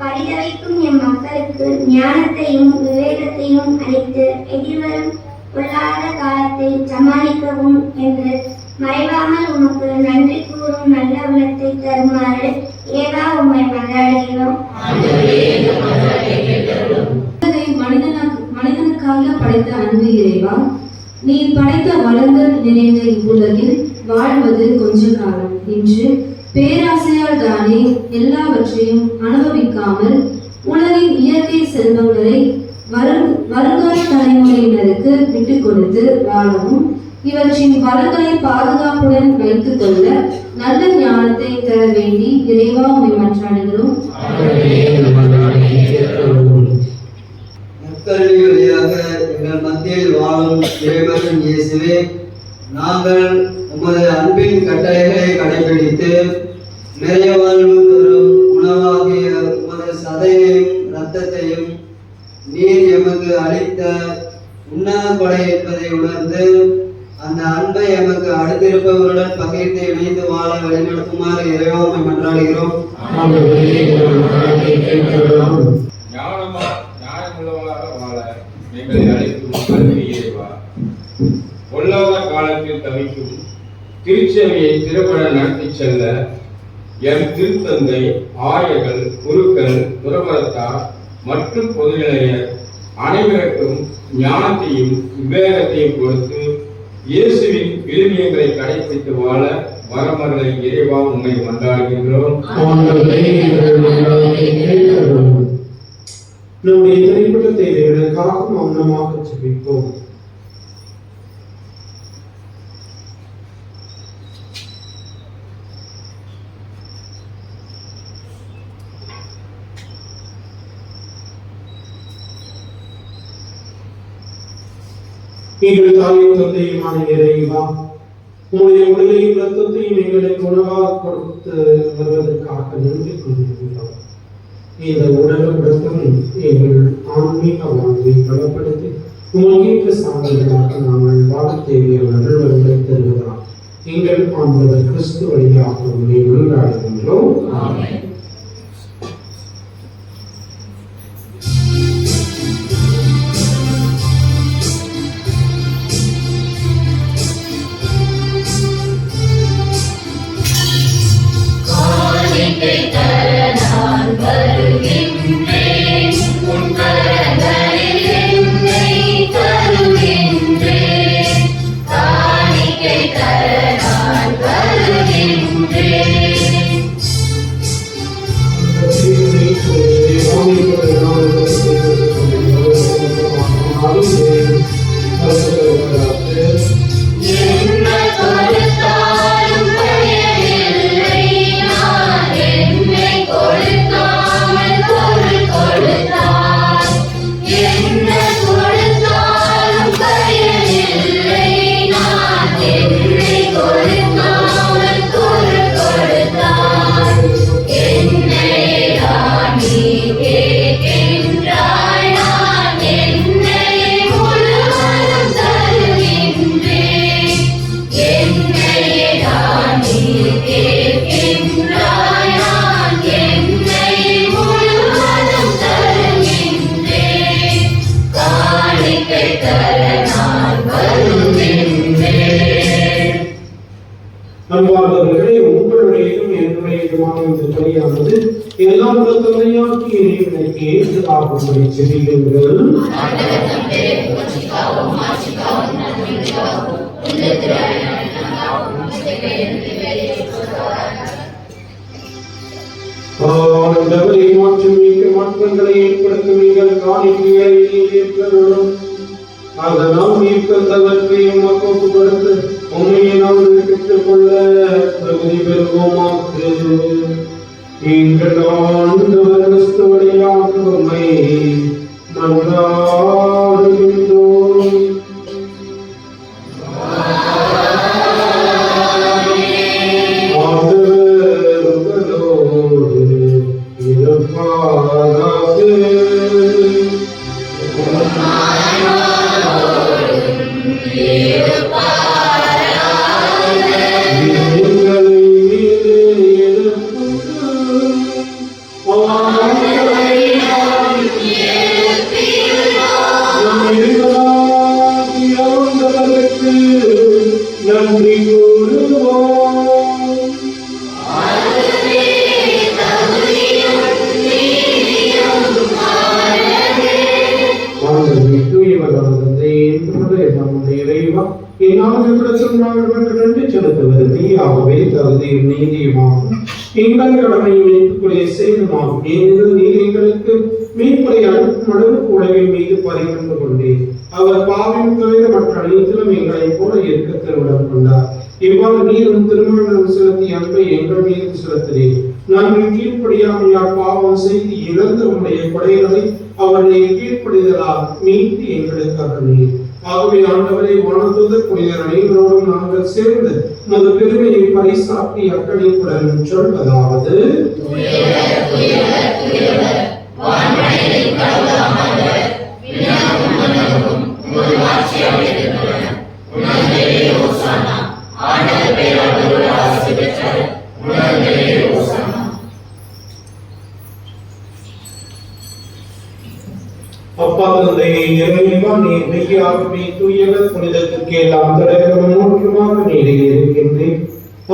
பரிதவிக்கும் எம் மக்களுக்கு ஞானத்தையும் விவேகத்தையும் அளித்து எதிர்வரும் பொல்லாத காலத்தை சமாளிக்கவும் என்று மறைவாமல் உமக்கு நன்றி கூறும் நல்ல உள்ளத்தை தருமாறு ஏவா உம்மை மன்றாடுகிறோம். மனிதனுக்காக படைத்த அன்பு இறைவா, நீ படைத்த வளங்கள் நிறைந்த இவ்வுலகில் வாழ்வது கொஞ்ச காலம் என்று பேராசையால் தானே எல்லாவற்றையும் அனுபவிக்காமல் உலகின் இயற்கை செல்வங்களை வருங்கால தலைமுறையினருக்கு விட்டுக் கொடுத்து வாழவும் இவற்றின் வளங்களை பாதுகாப்புடன் வைத்துக் கொள்ள நல்ல ஞானத்தை தர வேண்டி இறைவா உம்மை மன்றாடுகிறோம். முத்தரணி வழியாக எங்கள் மத்தியில் வாழும் இறைமகன் இயேசுவே, நாங்கள் உமது அன்பின் கட்டளைகளை கடைபிடித்து நிறைய வாழ்வு தரும் உணவாகிய உமது சதையையும் இரத்தத்தையும் நீர் எமக்கு அளித்த உண்ணா கொடை என்பதை உணர்ந்து அந்த அன்பை எமக்கு அடுத்திருப்பவர்களுடன் பகிர்ந்து இணைந்து வாழ வழிநடத்துமாறு இறைவாமை மன்றாடுகிறோம். நியாயமுள்ளவராக வாழ எங்களை அழைக்கும் இறைவா, பொல்லாத காலத்தில் தவிக்கும் திருச்சபையை திறப்பட நடத்தி செல்ல எம் திருத்தந்தை, ஆயர்கள், குருக்கள், துறவரத்தார் மற்றும் பொதுநிலையர் அனைவருக்கும் ஞானத்தையும் விவேகத்தையும் கொடுத்து இயேசுவின் விழுமியங்களை கடைபிடித்து வாழ வரமர்களை இறைவா உண்மை மன்றாடுகின்றோம். நம்முடைய தனிப்பட்ட தேவைகளுக்காக மௌனமாக ஜெபிப்போம். எங்கள் தாயும் தந்தையுமான இறைவா, உங்களுடைய உடலையும் இரத்தத்தையும் எங்களுக்கு உணவாக கொடுத்து வருவதற்காக நன்றி கொள்கின்றோம். இந்த உடலும் இரத்தமும் எங்கள் ஆன்மீக வாழ்வை பலப்படுத்தி உங்களுக்கேற்ற சாதனைகளாக நாங்கள் வாழ தேவையான நல்வழிகளை தருவதால் எங்கள் ஆண்டவர் கிறிஸ்து வழியாக உங்களை உள்நாடுகின்றோம். அன்பார்ந்தவர்களே, உங்களுடையதும் என்னுடையதுமான இந்த பலியானது எல்லாம் தந்தையாக்கி இறைவனுக்கு ஏற்றதாகும்படி செல்லுங்கள். ஆண்டவரை மாற்றும் மிக்க மாற்றங்களை ஏற்படுத்தும் நீங்கள் காணிக்கைகளை ஏற்படும். அதனால் மீட்கத்தவற்றையும் மக்களுக்கு கொடுத்து உண்மையை நாம் பெற்றுக் கொள்ள தகுதி பெறுவோமாக்கு எங்கள் ஆண்டவர் கிறிஸ்து வழியாக உம்மை மன்றாடுகின்றோம். நன்றி கூறுவோம். நீயாகவே தகுதியும் நீதியுமாகும் எங்கள் கடமையை மீட்புக்குரிய செய்துமாகும். ஏனெனில் நீர் எங்களுக்கு மீட்புரை அனுப்பும் அளவு உலகை மீது பரிந்து கொண்டேன். அவர் பாவின் தவிர மற்ற அனைத்திலும் எங்களைப் போல இயக்கத்தினுடன் கொண்டார். இவ்வாறு நீரும் திருமணம் செலுத்தி அன்பை எங்கள் மீது செலுத்தினேன். நாங்கள் கீழ்ப்படியாமையால் பாவம் செய்து இழந்த உடைய கொடைகளை அவருடைய கீழ்ப்படிதலால் மீட்டு எங்களுக்கு அருளினீர். ஆகவே ஆண்டவரை வானதூதர் புனிதர் அனைவரோடும் நாங்கள் சேர்ந்து நமது பெருமையை பறைசாற்றி அர்ப்பணிப்புடன் சொல்வதாவது: அப்பா தந்தையை இறைவா, நீர் மெய்யாகவே தூயவர், புனிதத்துக்கு எல்லாம் தொடக்கமும் மூன்றுமாக நீரே இருக்கின்றேன்.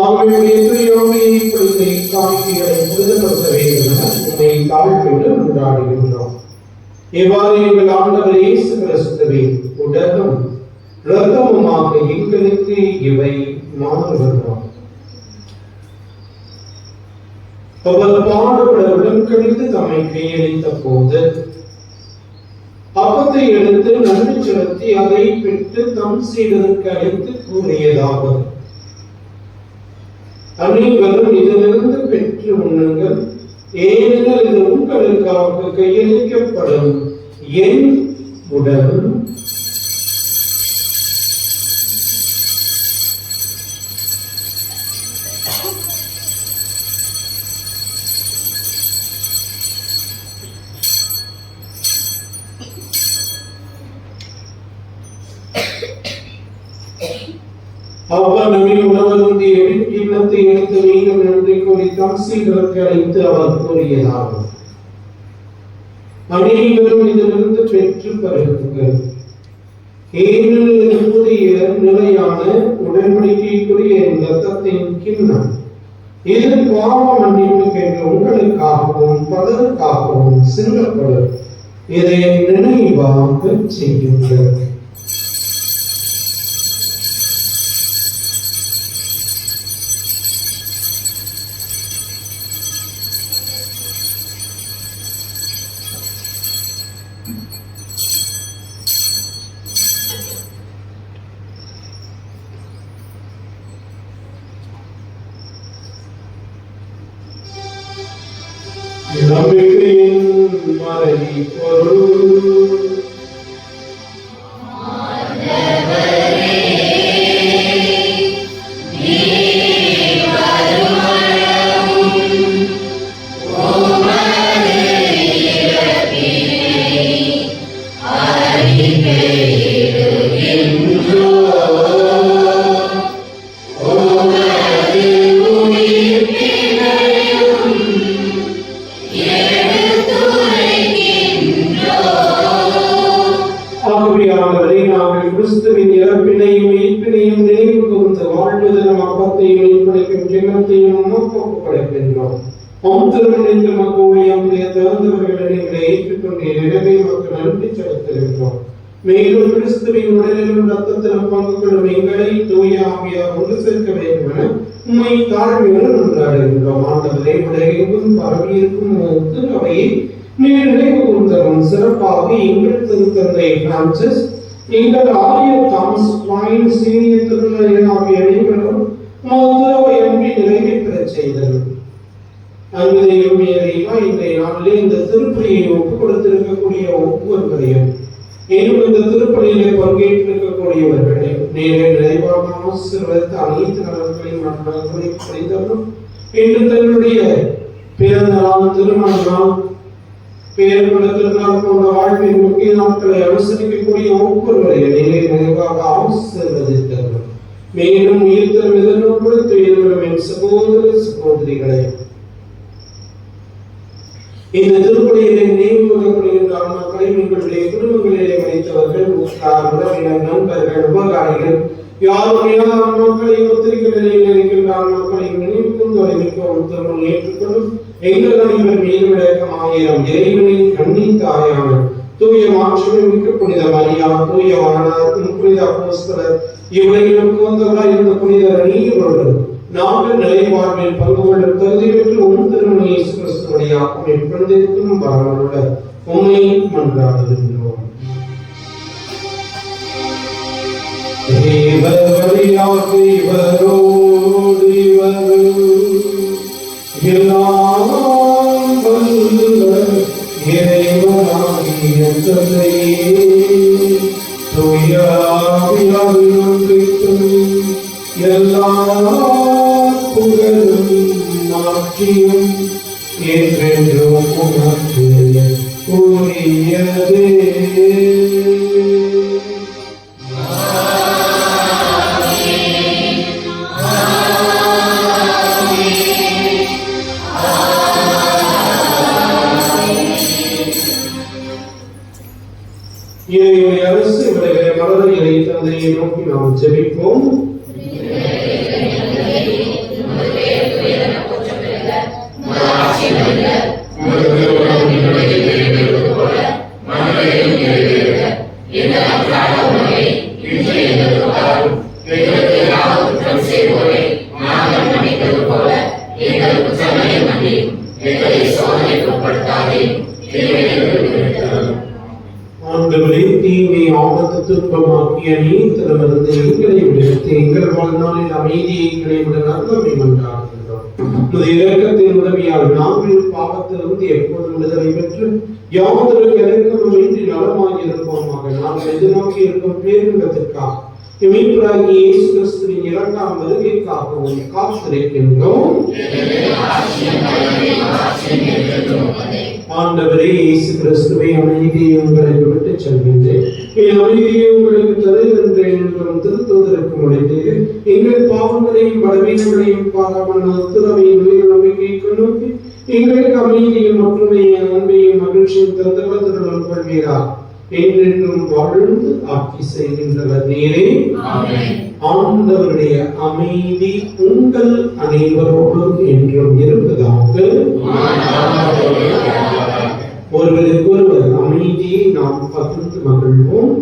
அவர்களுடைய தூயாமையை புனித காணிக்கைகளை புனிதப்படுத்த வேண்டும் என உண்மை தாழ்மையோடு கொண்டாடுகின்றோம். இவ்வாறு எங்கள் ஆண்டவர் இயேசு கிறிஸ்துவே உடலும் இரத்தமுமாக எங்களுக்கு இவை மாறுகின்றோம். அவர் பாடுபட உடன்கணிந்து தம்மை கையளித்த போது அப்பத்தை எடுத்து நன்றி செலுத்தி அதை பெற்று தம் சீடருக்கு அளித்து கூறியதாவது: அனைவரும் இதிலிருந்து பெற்று உண்ணுங்கள், ஏனெனில் இது உங்களுக்காக கையளிக்கப்படும் என் உடல். அவ்வளவு உணவருந்தி கிண்ணத்தை எடுத்து மீண்டும் நன்றி கூறி தம் சீடருக்கு அழைத்து அவர் கூறியதாகும்: அனைவரும் இதிலிருந்து பெற்று பருகுங்கள், ஏனெனில் இது புதிய நிலையான உடன்படிக்கைக்குரிய என் இரத்தத்தின் கிண்ணம். இது பாவ மன்னிப்புக்கென்று உங்களுக்காகவும் பலருக்காகவும் சிந்தப்படும். இதை நினைவாக செய்யுங்கள். நம்பிக்கையின் மறைபொருள் கிறிஸ்துவின் இறப்பினையும் மீட்பினையும் நினைவு கூர்ந்து வாழ்வதனும் அப்பத்தையும் படைக்கும் கிண்ணத்தையும் உமக்கு படைக்கின்றோம். திருமணிந்து மக்களையும் திறந்தவர்களை நீங்களை ஏற்றுக்கொண்டு எனவே மக்கள் நன்றி செலுத்துகின்றோம். மேலும் கிறிஸ்துவின் உடலிலும் ரத்தத்திலும் பங்கு கொள்ளும் எங்களை தூய ஆவியார் ஒன்று சேர்க்க வேண்டும் என உண்மை தாழ்மையோடு கொண்டாடுகின்றோம். ஆண்டவரை உலகெங்கும் பரவியிருக்கும் அவையை நீர் நினைவு கூர்ந்தரும். சிறப்பாக எங்கள் திருத்தந்தை பிரான்சிஸ், எங்கள் ஆயர் தாமஸ் வாயின் சீரிய திருநெறியன் ஆகிய அனைவரும் திருவை அன்பி நிறைவேற்றச் செய்தனர். அன்பையும் இறைவா, இன்றைய நாளிலே இந்த திருப்பலியை ஒப்புக் கொடுத்திருக்கக்கூடிய ஒவ்வொருவரையும், மேலும் இந்த திருப்பலியிலே பங்கேற்றிருக்கக்கூடியவர்களை நேரே நிறைவாக ஆசீர்வதித்து அனைத்து நலன்களையும் நலன்களை புரிந்தவரும் இன்று தன்னுடைய பிறந்த நாள், திருமண நாள், பேருக்குள்ள போன்ற வாழ்வின் முக்கிய நாட்களை அனுசரிக்கக்கூடிய ஒவ்வொருவரையும் நீங்கள் நிறைவாக ஆசீர்வதித்தவர்கள். மேலும் உயிர்த்தல் இதனோடு துயர்களும் என் சகோதர சகோதரிகளை இந்த திருப்பலியிலே நியமிக்கப்படுகின்ற மக்களை உங்களுடைய குடும்பங்களிலே வைத்தவர்கள், உற்றார், உறவினர், நண்பர்கள், உபகாரிகள் யாருடைய மக்களை ஒத்திரிக்க நிலையில் இருக்கின்ற மக்களை நினைவுக்கும் அறிவிக்கவும் திருமணம் ஏற்றுக்கொள்ளும் எங்கள் அனைவர் மீது விளக்கமாயிரம் இறைவனின் கண்ணின் தாயான தூய மாற்றமே மிக்க புனித மரியா, தூய வானார், புனித அப்போஸ்தலர், இவ்வுலகிலும் வந்தவராய் இருந்த புனிதர் அநேகரோடு நாங்கள் நிலைவாழ்வில் பங்கு கொள்ளும் தகுதி பெற்று உன் திருமணம் இயேசு கிறிஸ்துவுடைய ஆக்கும் எப்பொழுதும் பரவலுள்ள உண்மை மன்றாடுகின்றோம். தேவவழியாக இவரோடு எல்லாம் வல்ல இறைவனாகிய தந்தையே, தூய ஆவியாரின் ஒன்றிற்கும் எல்லா புகழும் மாற்றியும் என்றென்றும் உமக்கு உரியதே. இறைவனுடைய அரசு விளைகிற மலர்களை தந்தையை நோக்கி நாம் ஜெபிப்போம். ஆண்டவரே, தீமை ஆபத்து துன்பமாக்கிய நீத்திலிருந்து எங்களை விடுவித்து எங்கள் வாழ்நாளில் அமைதியை கிடைவிட நல்லவை மன்றாடுகின்றோம். உமது இரக்கத்தின் உதவியால் நாங்கள் பாவத்திலிருந்து எப்போதும் விடுதலை பெற்று யாதொரு இறக்கமின்றி நலமாய் இருப்போமாக. நாங்கள் எதிர்நோக்கி இருக்கும் பேரின்பத்திற்காக மீட்பராகிய இயேசு கிறிஸ்துவின் இரண்டாம் வருகைக்காகவும் காத்திருக்கின்றோம். ஆண்டவரே இயேசு கிறிஸ்துவை, அமைதியை உங்களுக்கு விட்டு செல்கின்றேன், என் அமைதியை உங்களுக்கு தருகின்றேன் என்றும் திருத்துவதற்கு முடிந்து எங்கள் பாவங்களையும் பலவீனங்களையும் பாராமல் திருவையின் நம்பிக்கையை நோக்கி எங்களுக்கு அமைதியும் மற்றும் என் அன்பையும் மகிழ்ச்சியும் தந்தவர்களுடன் கொள்வீரார் என்றென்றும் வாழ்ந்து ஆட்சி செய்கின்றவர் நீரே. ஆண்டவருடைய அமைதி உங்கள் அனைவரோடும் என்றும் இருப்பதாக. ஒருவருக்கு ஒருவர் அமைதியை நாம் பகிர்ந்து மகிழ்வோம்.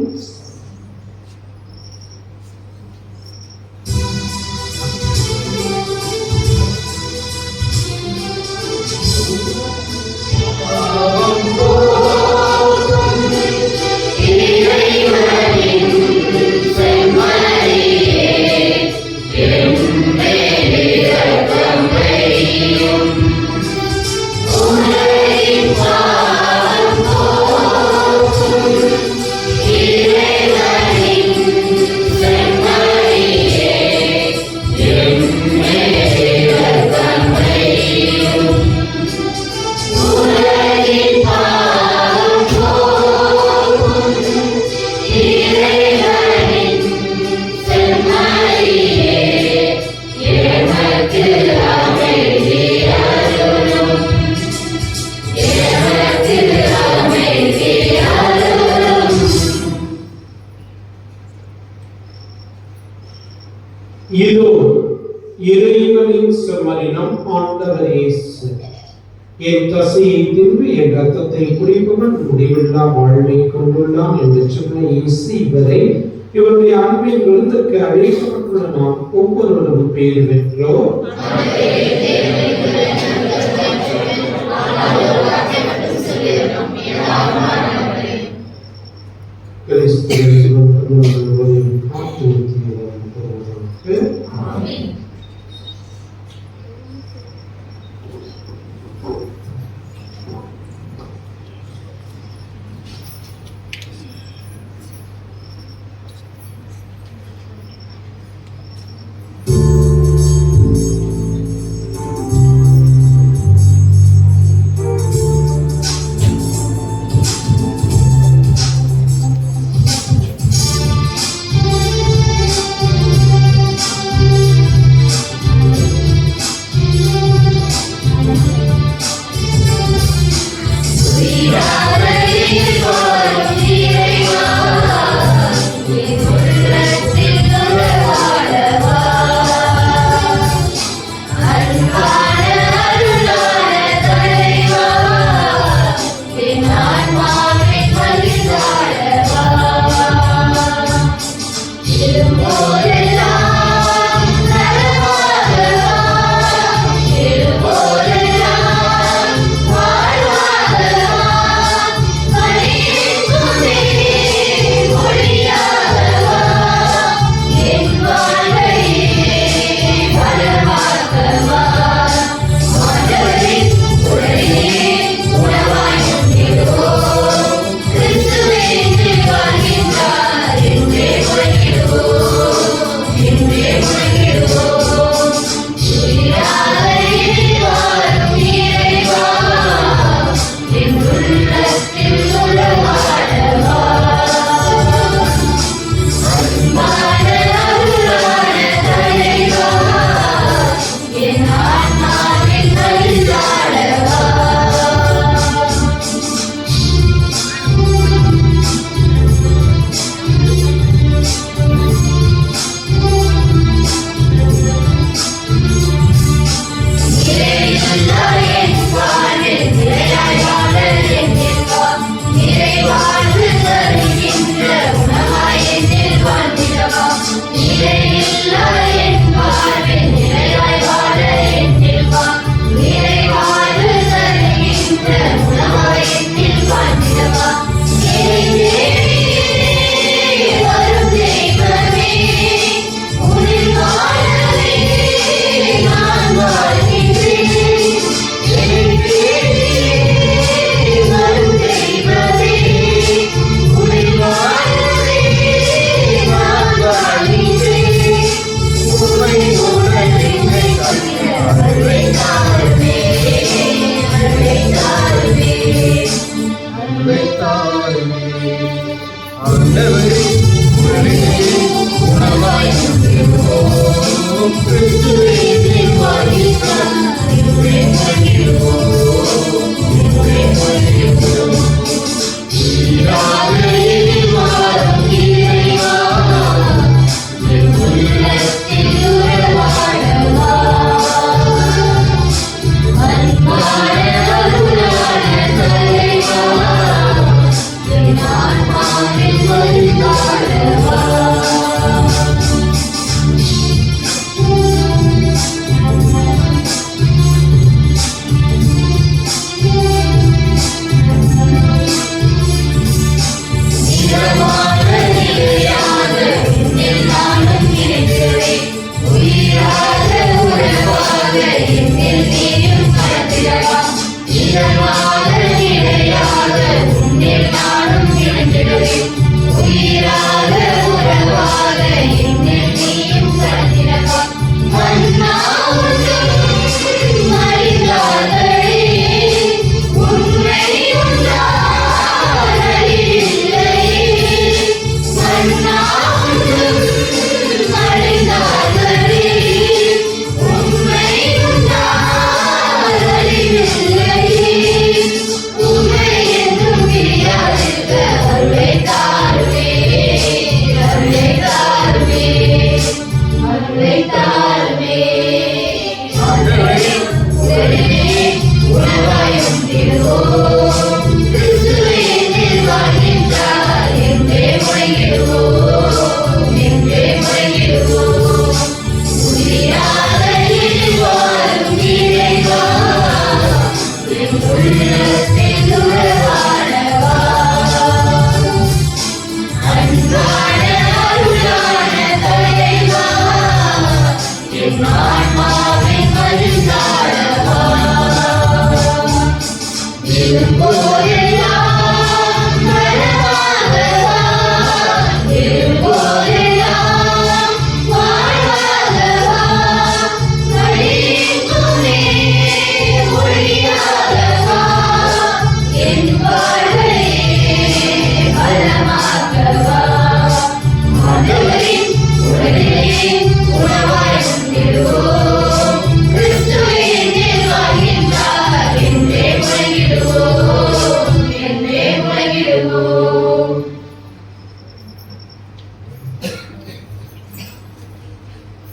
இதோ இறைவனின் செம்மறினம் ஆண்டவர் இயேசு. என் தசையை தின்று என் ரத்தத்தை குடிப்பவன் முடிவில்லா வாழ்வை கொண்டுள்ளான் என்று சொன்ன இயேசு இவரை இவருடைய அன்பின் விருந்துக்கு அழைக்கப்பட்டுள்ள நாம் ஒவ்வொருவரும் பேர் பெற்றோர்.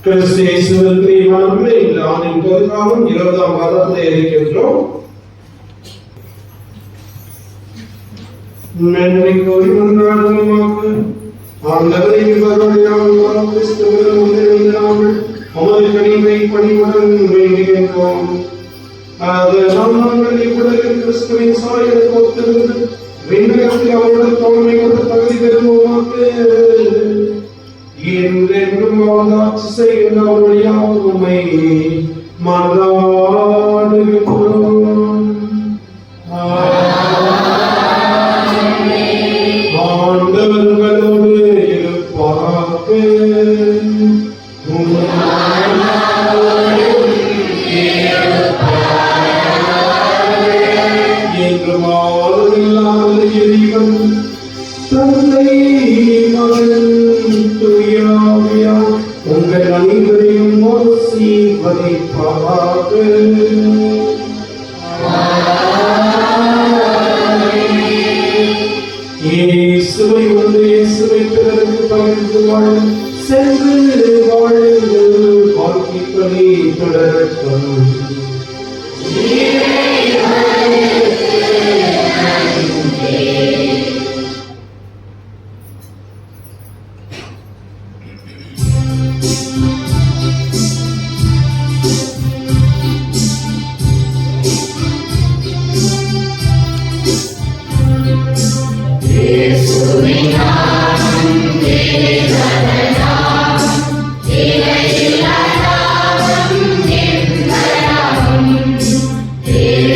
கிறிஸ்தேசுவில் பிரியமானவர்களே, இந்த ஆண்டின் பொதுக்காலம் 20ஆம் மாதத்தில் இருக்கின்றோம். நன்றி கூறி மன்றாடுவோமாக. ஆண்டவரே, வருவாயாக கிறிஸ்துவின் முன்னிலையில் நாங்கள் உமது கனிவை பணிவுடன் வேண்டுகின்றோம். அதனால் நாங்கள் இவ்வுலகில் கிறிஸ்துவின் சாயலுக்கு ஒத்திருந்து விண்ணகத்தில் அவருடன் தோழமை கொண்டு தகுதி பெறுவோமாக. என்றென்றும் ஆட்சி செய்கின்ற வழியாக உம்மை மன்றாடுகின்றோம். ஆண்டவர்களோடு இருப்பாராக. என்று மாறுமில்லாத இறைவன் தந்தை மகன் தூயாவியா உங்கள் அனைவரையும் ஆசீர்வதிப்பாராக. இயேசுவை வந்து இயேசுவை பிறருக்கு பகிர்ந்து வாழ சென்று வாழுங்கள். வாழ்க்கைப்படி தொடரட்டும். Yeah.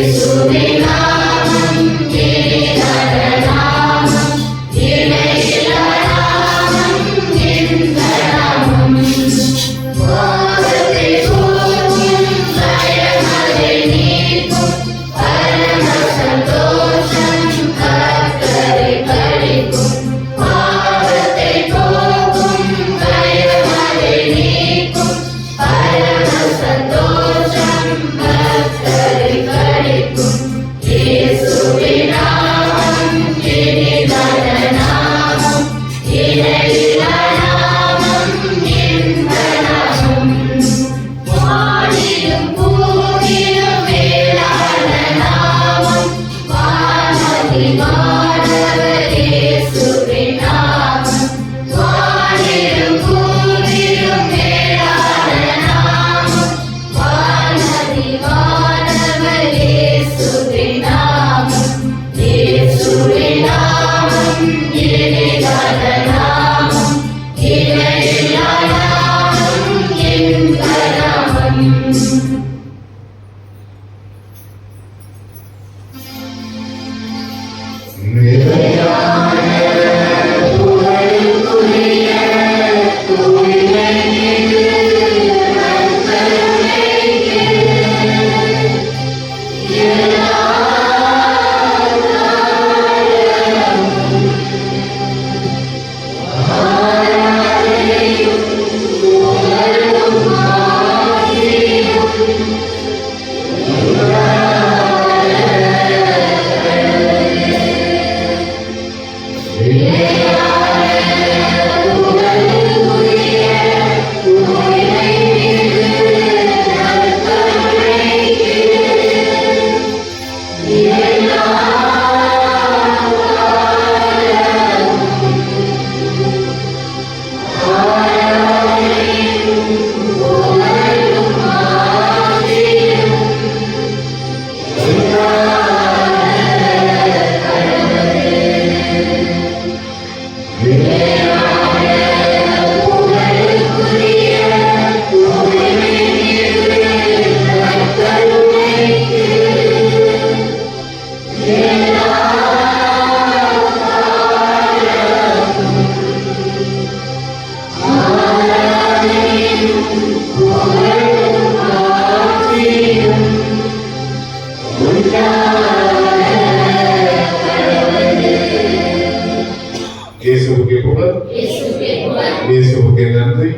இயேசுவுக்கே நன்றி,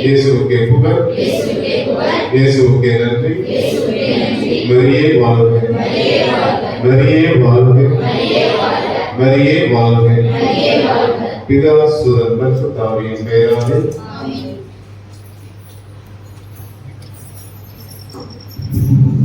இயேசுவுக்கே புகழ், இயேசுவுக்கே நன்றி. மரியே வாழ்க, மரியே வாழ்க, மரியே வாழ்க. பிதா சுதன் பரிசுத்த ஆவியின் பெயராலே